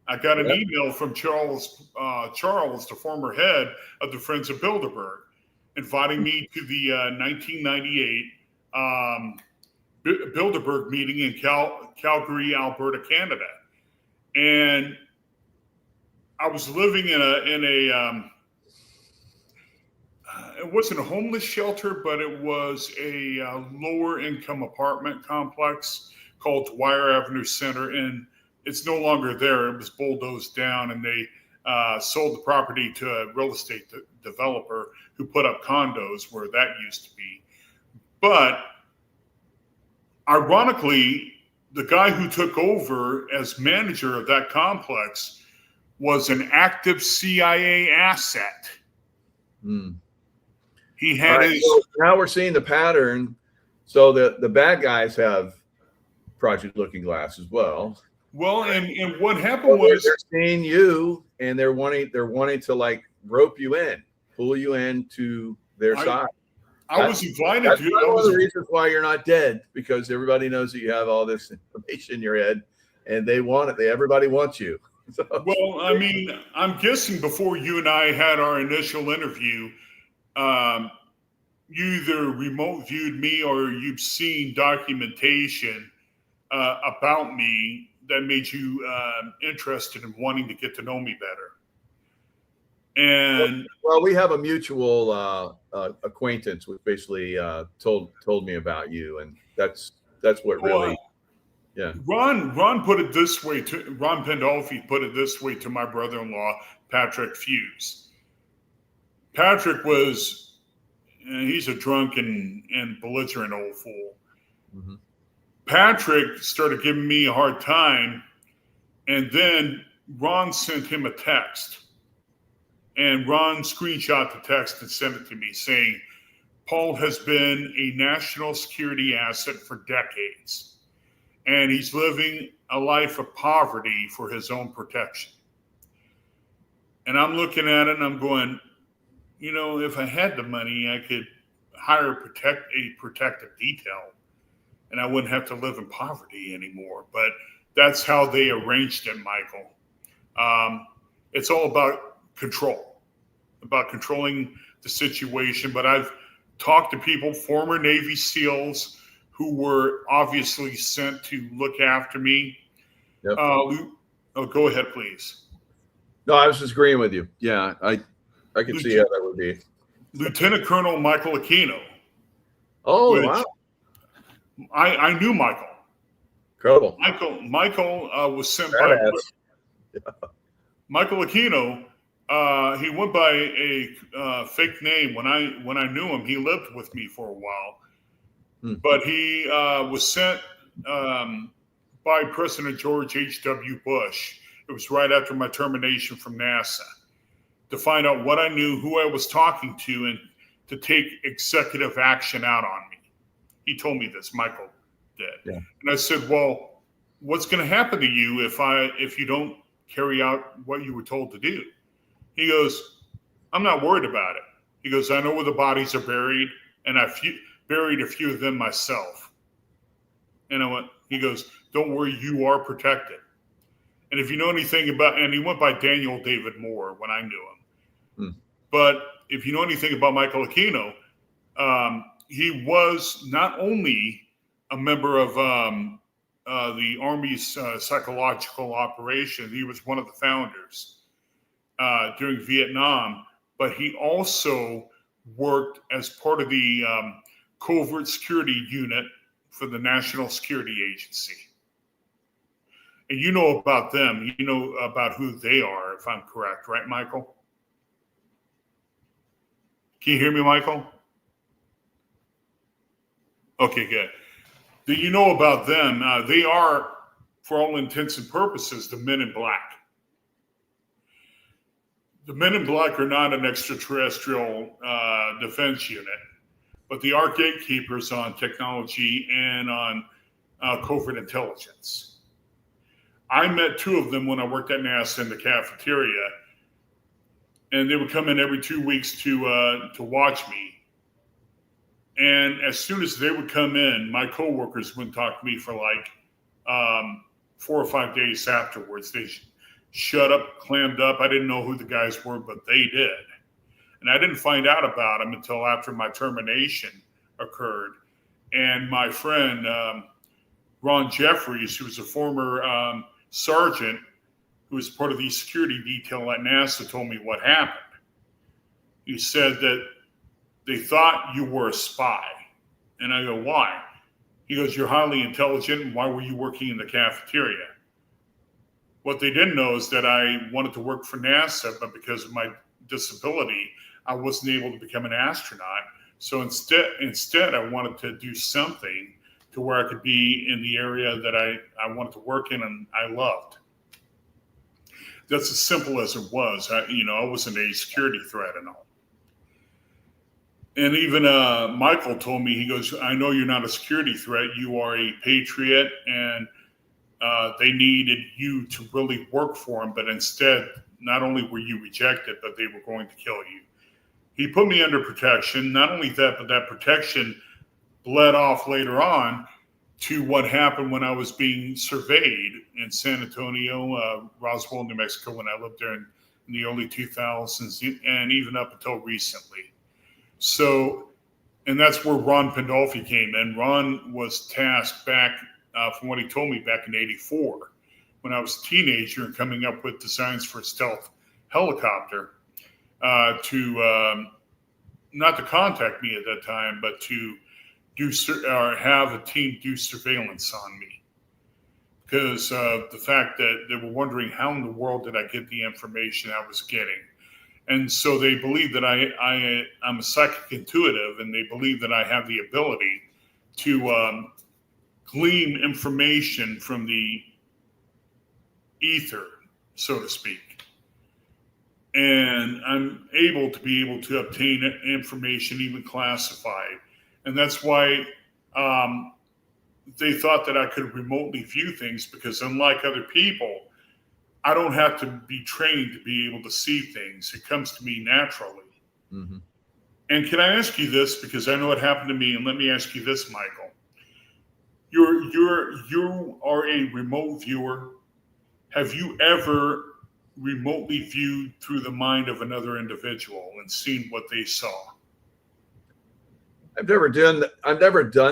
I got an email from Charles, the former head of the Friends of Bilderberg, inviting me to the 1998 Bilderberg meeting in Calgary, Alberta, Canada. And I was living in a it wasn't a homeless shelter, but it was a lower income apartment complex called Dwyer Avenue Center. And it's no longer there. It was bulldozed down, and they sold the property to a real estate developer who put up condos where that used to be. But ironically, the guy who took over as manager of that complex was an active CIA asset. He had so now we're seeing the pattern. So the bad guys have Project Looking Glass as well. Well, and what happened was they're seeing you, and they're wanting to like rope you in, pull you into their side. I was invited that's to. That's one of the reasons why you're not dead, because everybody knows that you have all this information in your head, and they want it. Everybody wants you. So. Well, I mean, I'm guessing before you and I had our initial interview, you either remote viewed me or you've seen documentation about me that made you interested in wanting to get to know me better. And well, we have a mutual acquaintance which basically told me about you, and that's what really. Yeah. Ron put it this way to Ron Pandolfi put it this way to my brother-in-law, Patrick Fuse. Patrick was, he's a drunk and belligerent old fool. Mm-hmm. Patrick started giving me a hard time, and then Ron sent him a text. And Ron screenshot the text and sent it to me saying, Paul has been a national security asset for decades. And he's living a life of poverty for his own protection. And I'm looking at it and I'm going, if I had the money, I could hire a protective detail and I wouldn't have to live in poverty anymore. But that's how they arranged it, Michael. It's all about control, about controlling the situation. But I've talked to people, former Navy SEALs, who were obviously sent to look after me. Yep. Go ahead, please. No, I was just agreeing with you. Yeah, I could see how that would be. Lieutenant Colonel Michael Aquino. Oh, wow. I knew Michael. Incredible. Michael was sent by Michael Aquino. He went by a fake name. When I knew him, he lived with me for a while. But he was sent by President George H.W. Bush. It was right after my termination from NASA, to find out what I knew, who I was talking to, and to take executive action out on me. He told me this, Michael did. Yeah. And I said, well, what's going to happen to you if you don't carry out what you were told to do? He goes, I'm not worried about it. He goes, I know where the bodies are buried, and I buried a few of them myself. And he goes, don't worry, you are protected. And if you know anything and he went by Daniel David Moore when I knew him. But if you know anything about Michael Aquino, He was not only a member of the Army's psychological operation, he was one of the founders during Vietnam, but he also worked as part of the covert security unit for the National Security Agency. And you know about them, you know about who they are, if I'm correct, right, Michael? Can you hear me, Michael? Okay, good. Do you know about them? They are, for all intents and purposes, the Men in Black. The Men in Black are not an extraterrestrial defense unit, but they are gatekeepers on technology and on covert intelligence. I met two of them when I worked at NASA in the cafeteria, and they would come in every 2 weeks to watch me. And as soon as they would come in, my coworkers wouldn't talk to me for like 4 or 5 days afterwards. They shut up, clammed up. I didn't know who the guys were, but they did. And I didn't find out about them until after my termination occurred. And my friend, Ron Jeffries, who was a former sergeant who was part of the security detail at NASA, told me what happened. He said that they thought you were a spy. And I go, why? He goes, you're highly intelligent, and why were you working in the cafeteria? What they didn't know is that I wanted to work for NASA, but because of my disability, I wasn't able to become an astronaut. So instead, I wanted to do something to where I could be in the area that I wanted to work in and I loved. That's as simple as it was. I wasn't a security threat and all. And even Michael told me, he goes, I know you're not a security threat. You are a patriot, and they needed you to really work for them. But instead, not only were you rejected, but they were going to kill you. He put me under protection. Not only that, but that protection bled off later on to what happened when I was being surveyed in San Antonio, Roswell, New Mexico, when I lived there in the early 2000s, and even up until recently. So, and that's where Ron Pandolfi came in. Ron was tasked back, from what he told me, back in '84, when I was a teenager and coming up with designs for a stealth helicopter, to not to contact me at that time, but to have a team do surveillance on me, because of the fact that they were wondering how in the world did I get the information I was getting. And so they believe that I'm a psychic intuitive, and they believe that I have the ability to glean information from the ether, so to speak. And I'm able to obtain information, even classified. And that's why they thought that I could remotely view things, because unlike other people, I don't have to be trained to be able to see things. It comes to me naturally. Mm-hmm. And can I ask you this, because I know it happened to me, and let me ask you this, Michael. You are a remote viewer. Have you ever remotely viewed through the mind of another individual and seen what they saw? I've never done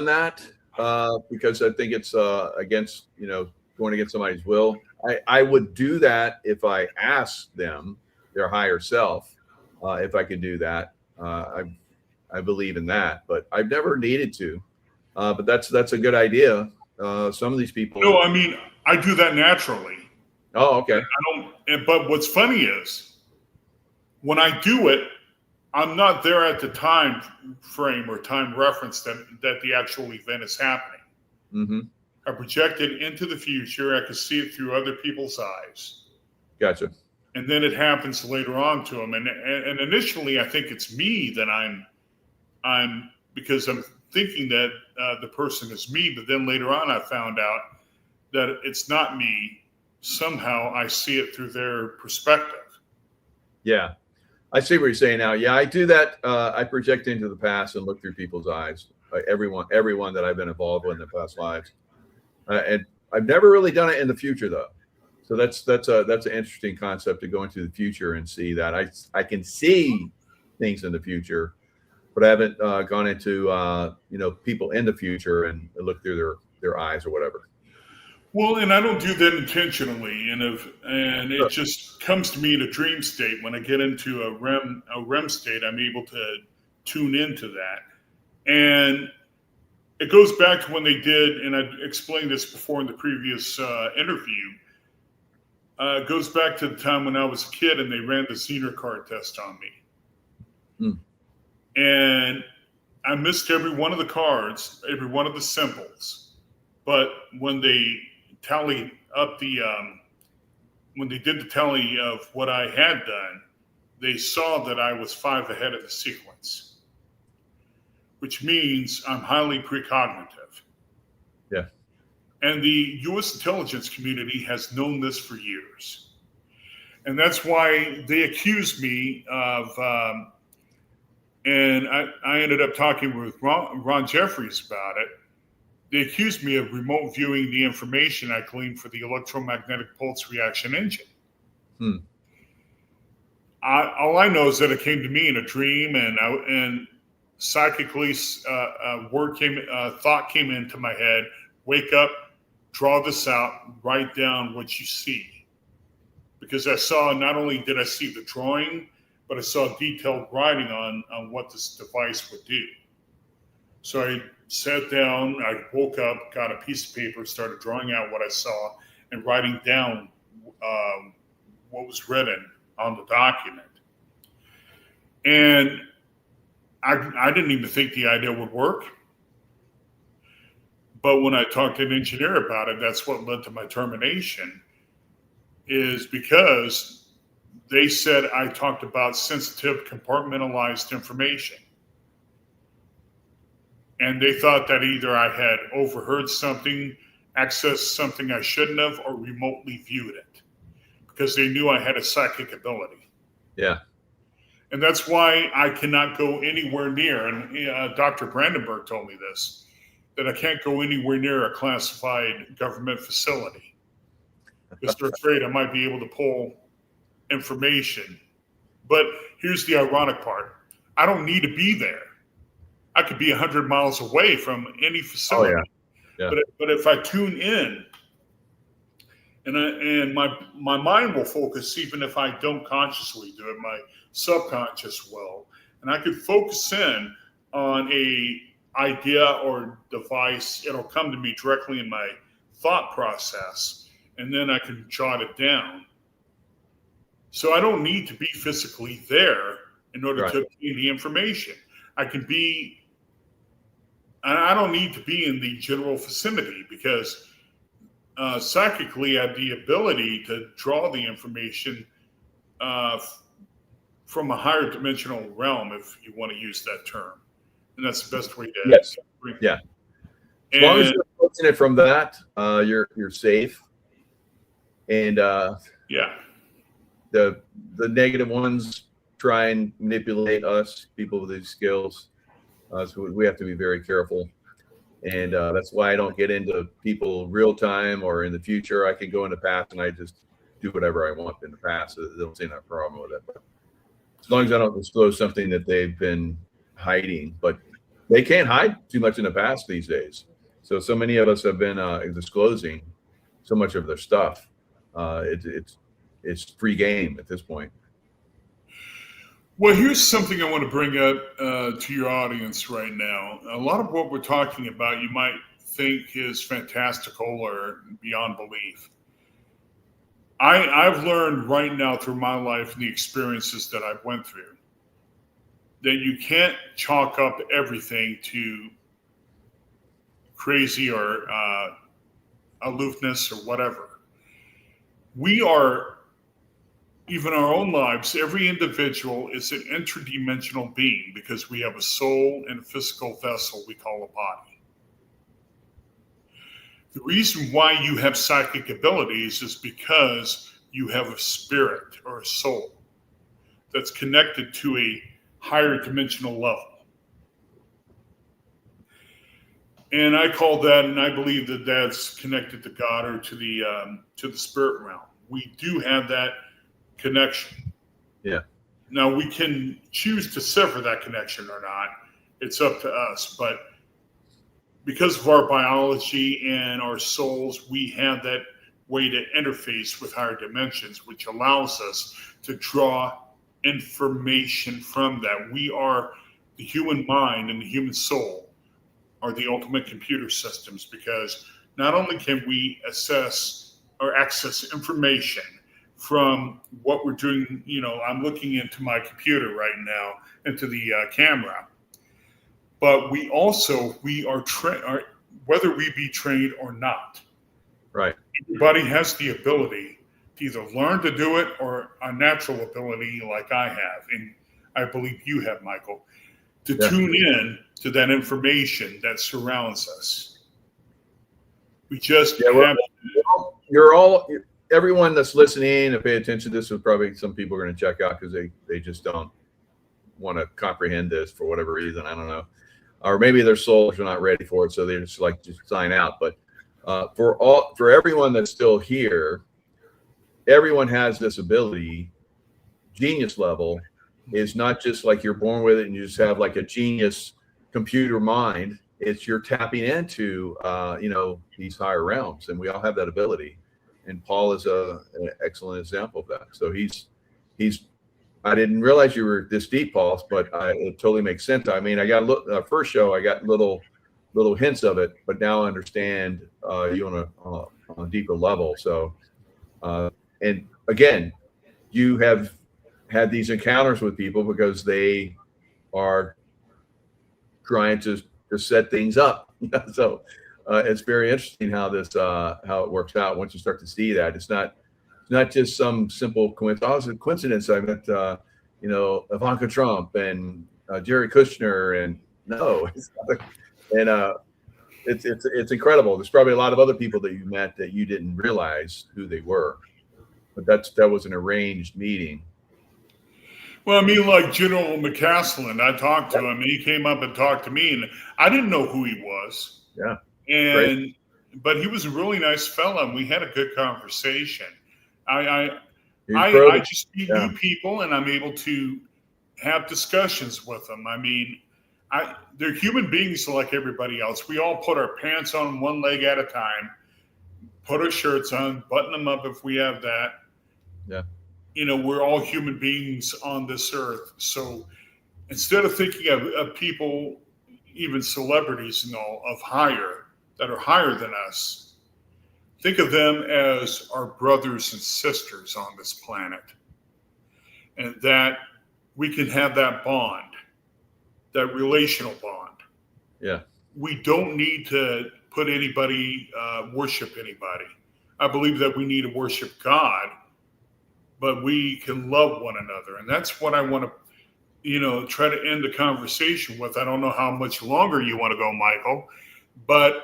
that because I think it's against, going against somebody's will. I would do that if I asked them, their higher self, if I could do that. I believe in that, but I've never needed to. But that's a good idea. Some of these people. No, I mean, I do that naturally. Oh, okay. But what's funny is, when I do it, I'm not there at the time frame or time reference that the actual event is happening. Mm-hmm. I project it into the future. I can see it through other people's eyes. Gotcha. And then it happens later on to them. And initially, I think it's me that I'm because I'm thinking that the person is me. But then later on, I found out that it's not me. Somehow I see it through their perspective. Yeah. I see what you're saying now. Yeah, I do that. I project into the past and look through people's eyes. Everyone that I've been involved with in their past lives. And I've never really done it in the future, though. So that's an interesting concept, to go into the future and see that I can see things in the future but I haven't gone into people in the future and look through their eyes or whatever. Well, and I don't do that intentionally, and it just comes to me in a dream state. When I get into a REM state, I'm able to tune into that, and it goes back to when they did, and I explained this before in the previous interview. It goes back to the time when I was a kid and they ran the Zener card test on me, and I missed every one of the cards, every one of the symbols, but when they tally up when they did the tally of what I had done, they saw that I was 5 ahead of the sequence, which means I'm highly precognitive. Yeah. And the U.S. intelligence community has known this for years. And that's why they accused me of, and I ended up talking with Ron Jeffries about it. They accused me of remote viewing the information I gleaned for the electromagnetic pulse reaction engine. All I know is that it came to me in a dream, and psychically, thought came into my head: wake up, draw this out, write down what you see. Because I saw, not only did I see the drawing, but I saw detailed writing on what this device would do. So I sat down, I woke up, got a piece of paper, started drawing out what I saw and writing down what was written on the document. And I didn't even think the idea would work. But when I talked to an engineer about it, that's what led to my termination, is because they said I talked about sensitive, compartmentalized information. And they thought that either I had overheard something, accessed something I shouldn't have, or remotely viewed it, because they knew I had a psychic ability. Yeah. And that's why I cannot go anywhere near, and Dr. Brandenburg told me this, that I can't go anywhere near a classified government facility because they're afraid I might be able to pull information. But here's the ironic part. I don't need to be there. I could be 100 miles away from any facility. Oh, yeah. But if I tune in, and my mind will focus, even if I don't consciously do it, my subconscious will, and I could focus in on a idea or device. It'll come to me directly in my thought process, and then I can jot it down. So I don't need to be physically there in order to obtain the information. I don't need to be in the general vicinity, because psychically I have the ability to draw the information from a higher dimensional realm, if you want to use that term. And that's the best way to. Yes. Yeah. As long as you're approaching it from that, you're safe. And yeah, the negative ones try and manipulate us, people with these skills. So we have to be very careful. And that's why I don't get into people real time or in the future. I can go in the past and I just do whatever I want in the past. So they don't see no problem with it. But as long as I don't disclose something that they've been hiding, but they can't hide too much in the past these days. So many of us have been disclosing so much of their stuff. It's free game at this point. Well, here's something I want to bring up to your audience right now. A lot of what we're talking about you might think is fantastical or beyond belief. I've learned right now through my life and the experiences that I've went through that you can't chalk up everything to crazy or aloofness or whatever. We are, even our own lives, every individual is an interdimensional being, because we have a soul and a physical vessel we call a body. The reason why you have psychic abilities is because you have a spirit or a soul that's connected to a higher dimensional level. And I call that, and I believe that that's connected to God or to the spirit realm. We do have that connection. Yeah. Now we can choose to sever that connection or not, It's up to us. But because of our biology and our souls, we have that way to interface with higher dimensions, which allows us to draw information from that. We are the human mind and the human soul are the ultimate computer systems, because not only can we assess or access information from what we're doing, I'm looking into my computer right now, into the camera, but we are trained, whether we be trained or not. Right. Everybody has the ability to either learn to do it or a natural ability like I have, and I believe you have, Michael, to tune in to that information that surrounds us. We just everyone that's listening and pay attention, this is probably some people are going to check out because they just don't want to comprehend this for whatever reason. I don't know. Or maybe their souls are not ready for it, so they just sign out. But for everyone that's still here, everyone has this ability. Genius level is not just like you're born with it and you just have like a genius computer mind. It's you're tapping into these higher realms, and we all have that ability. And Paul is an excellent example of that. So he's. I didn't realize you were this deep, Paul, but it totally makes sense. I mean, I got first show, I got little hints of it, but now I understand you on a deeper level. So, and again, you have had these encounters with people because they are trying to set things up. So it's very interesting how it works out once you start to see that. It's not just some simple coincidence. I met, Ivanka Trump and Jerry Kushner, and no, it's incredible. There's probably a lot of other people that you met that you didn't realize who they were, but that was an arranged meeting. Well, I mean, like General McCaslin, I talked to him, and he came up and talked to me, and I didn't know who he was. Yeah, but he was a really nice fella, and we had a good conversation. I just meet new people, and I'm able to have discussions with them. I mean, they're human beings like everybody else. We all put our pants on one leg at a time, put our shirts on, button them up if we have that. Yeah. We're all human beings on this earth. So instead of thinking of people, even celebrities and all, that are higher than us, think of them as our brothers and sisters on this planet, and that we can have that bond, that relational bond. Yeah. We don't need to put anybody, worship anybody. I believe that we need to worship God, but we can love one another. And that's what I want to, try to end the conversation with. I don't know how much longer you want to go, Michael, but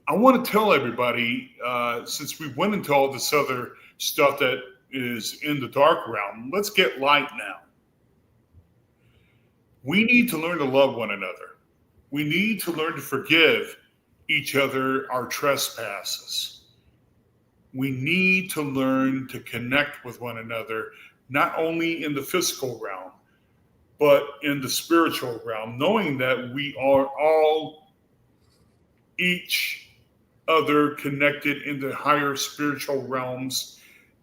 I want to tell everybody, since we went into all this other stuff that is in the dark realm, let's get light now. We need to learn to love one another. We need to learn to forgive each other our trespasses. We need to learn to connect with one another, not only in the physical realm, but in the spiritual realm, knowing that we are all each other connected in the higher spiritual realms,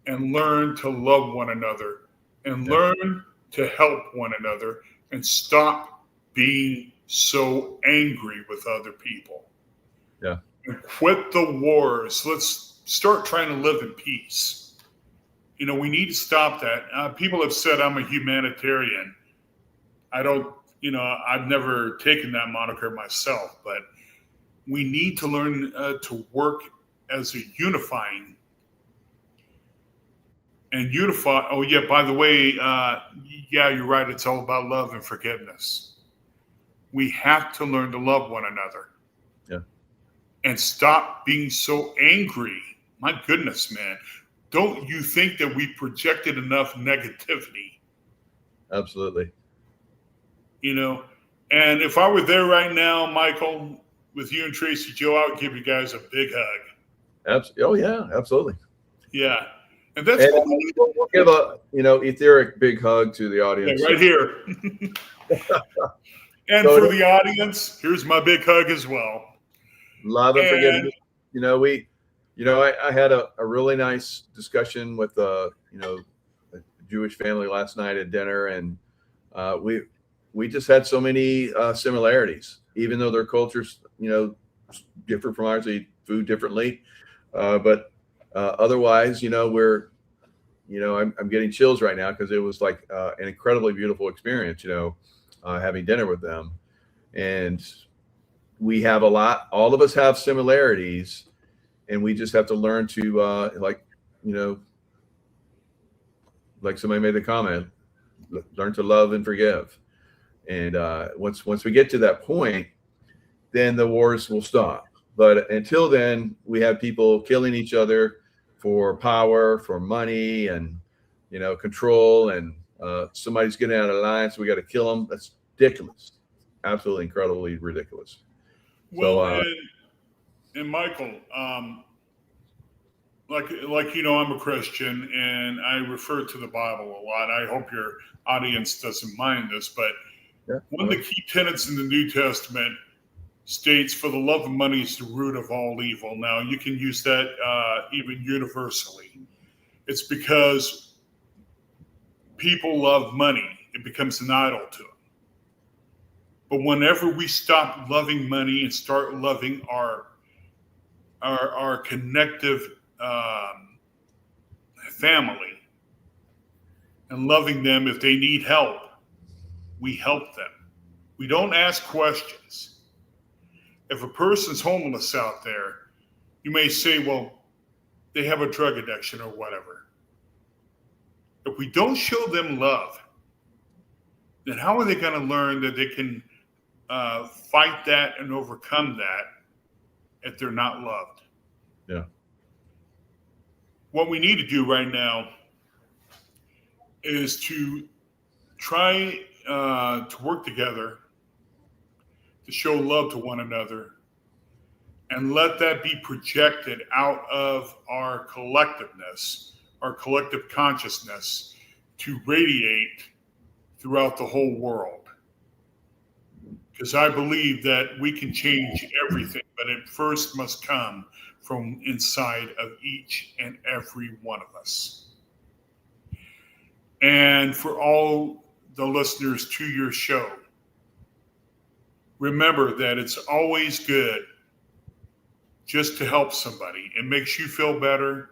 and learn to love one another and learn to help one another and stop being so angry with other people. Yeah. And quit the wars. Let's start trying to live in peace. We need to stop that. People have said I'm a humanitarian. I've never taken that moniker myself, but we need to learn to work as a unifying and unify. Oh yeah, by the way, you're right. It's all about love and forgiveness. We have to learn to love one another. Yeah. And stop being so angry. My goodness, man. Don't you think that we projected enough negativity? Absolutely. And if I were there right now, Michael, with you and Tracy Joe, I would give you guys a big hug. Oh yeah, absolutely. Yeah. And that's what we need. We'll give a etheric big hug to the audience. Yeah, right here. And So, for the audience, here's my big hug as well. love and forgiveness. I had a really nice discussion with a Jewish family last night at dinner, and we just had so many similarities, even though their cultures different from ours. They eat food differently, but otherwise, I'm getting chills right now because it was like an incredibly beautiful experience, having dinner with them. And we have all of us have similarities, and we just have to learn to, like somebody made the comment, learn to love and forgive. And once we get to that point, then the wars will stop. But until then, we have people killing each other for power, for money, and control. And somebody's getting out of line, so we got to kill them. That's ridiculous, absolutely incredibly ridiculous. Well, and Michael, I'm a Christian, and I refer to the Bible a lot. I hope your audience doesn't mind this, but one of the key tenets in the New Testament states, "For the love of money is the root of all evil." Now, you can use that even universally. It's because people love money. It becomes an idol to them. But whenever we stop loving money and start loving our connective family and loving them, if they need help, we help them. We don't ask questions. If a person's homeless out there, you may say, well, they have a drug addiction or whatever. If we don't show them love, then how are they going to learn that they can fight that and overcome that if they're not loved? Yeah. What we need to do right now is to try to work together to show love to one another and let that be projected out of our collectiveness, our collective consciousness, to radiate throughout the whole world. Because I believe that we can change everything, but it first must come from inside of each and every one of us. And for all the listeners to your show, remember that it's always good just to help somebody. It makes you feel better.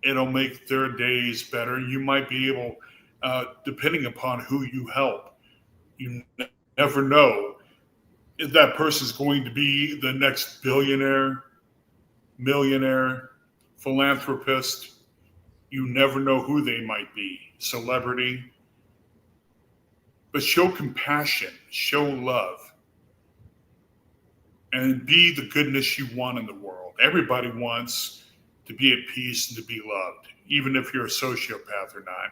It'll make their days better. You might be able, depending upon who you help, you never know if that person's going to be the next billionaire, millionaire, philanthropist. You never know who they might be, celebrity. But show compassion, show love, and be the goodness you want in the world. Everybody wants to be at peace and to be loved. Even if you're a sociopath or not,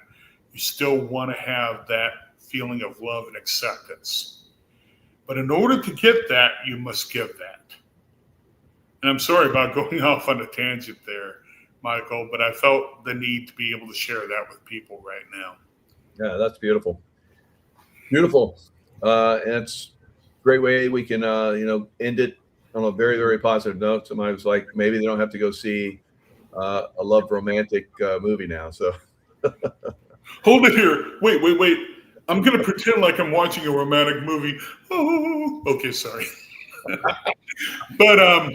you still want to have that feeling of love and acceptance. But in order to get that, you must give that. And I'm sorry about going off on a tangent there, Michael, but I felt the need to be able to share that with people right now. Yeah, that's beautiful. Beautiful. And it's a great way we can, end it on a very, very positive note. Somebody was like, maybe they don't have to go see a love romantic movie now. So hold it here. Wait. I'm going to pretend like I'm watching a romantic movie. Oh, okay, sorry. But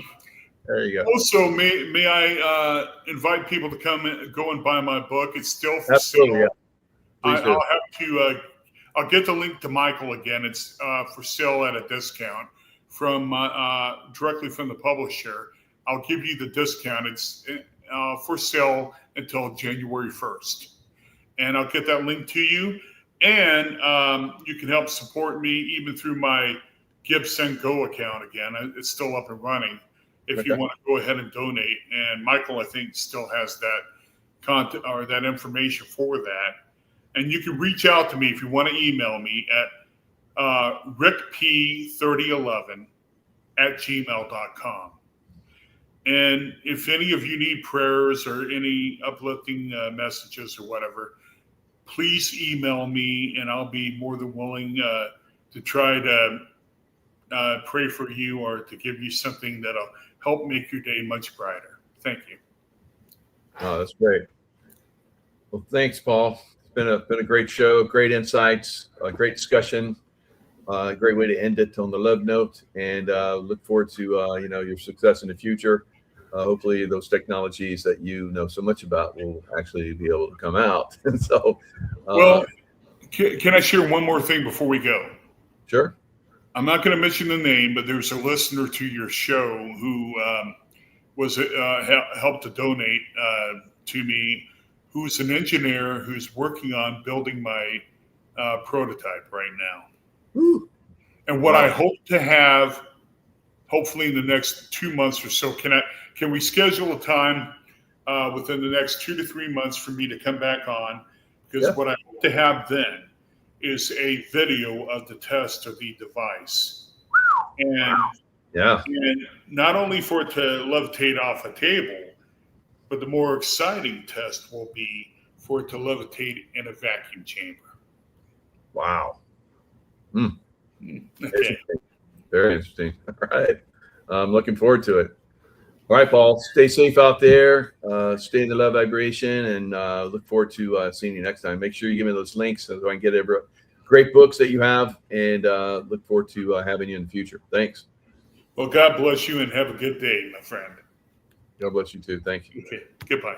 there you go. Also, may I invite people to go and buy my book? It's still for Absolutely, sale. Yeah. I'll get the link to Michael again. It's for sale at a discount from directly from the publisher. I'll give you the discount. It's for sale until January 1st. And I'll get that link to you. And you can help support me even through my GiveSendGo account again. It's still up and running if you want to go ahead and donate. And Michael, I think, still has that content or that information for that. And you can reach out to me if you want to email me at rickp3011@gmail.com. And if any of you need prayers or any uplifting messages or whatever, please email me and I'll be more than willing try to pray for you or to give you something that'll help make your day much brighter. Thank you. Oh, that's great. Well, thanks, Paul. It's been a great show, great insights, a great discussion, great way to end it on the love note, and look forward to your success in the future. Hopefully, those technologies that you know so much about will actually be able to come out. And so, well, can I share one more thing before we go? Sure. I'm not going to mention the name, but there's a listener to your show who was helped to donate to me, who's an engineer who's working on building my prototype right now. Ooh. And what I hope to have, hopefully in the next 2 months or so, can we schedule a time within the next 2 to 3 months for me to come back on? Because what I hope to have then is a video of the test of the device. And not only for it to levitate off a table, but the more exciting test will be for it to levitate in a vacuum chamber. Wow. Okay. Very interesting. All right. I'm looking forward to it. All right, Paul, stay safe out there. Stay in the love vibration, and look forward to seeing you next time. Make sure you give me those links so I can get great books that you have, and look forward to having you in the future. Thanks. Well, God bless you and have a good day, my friend. God bless you too. Thank you. Okay. Goodbye.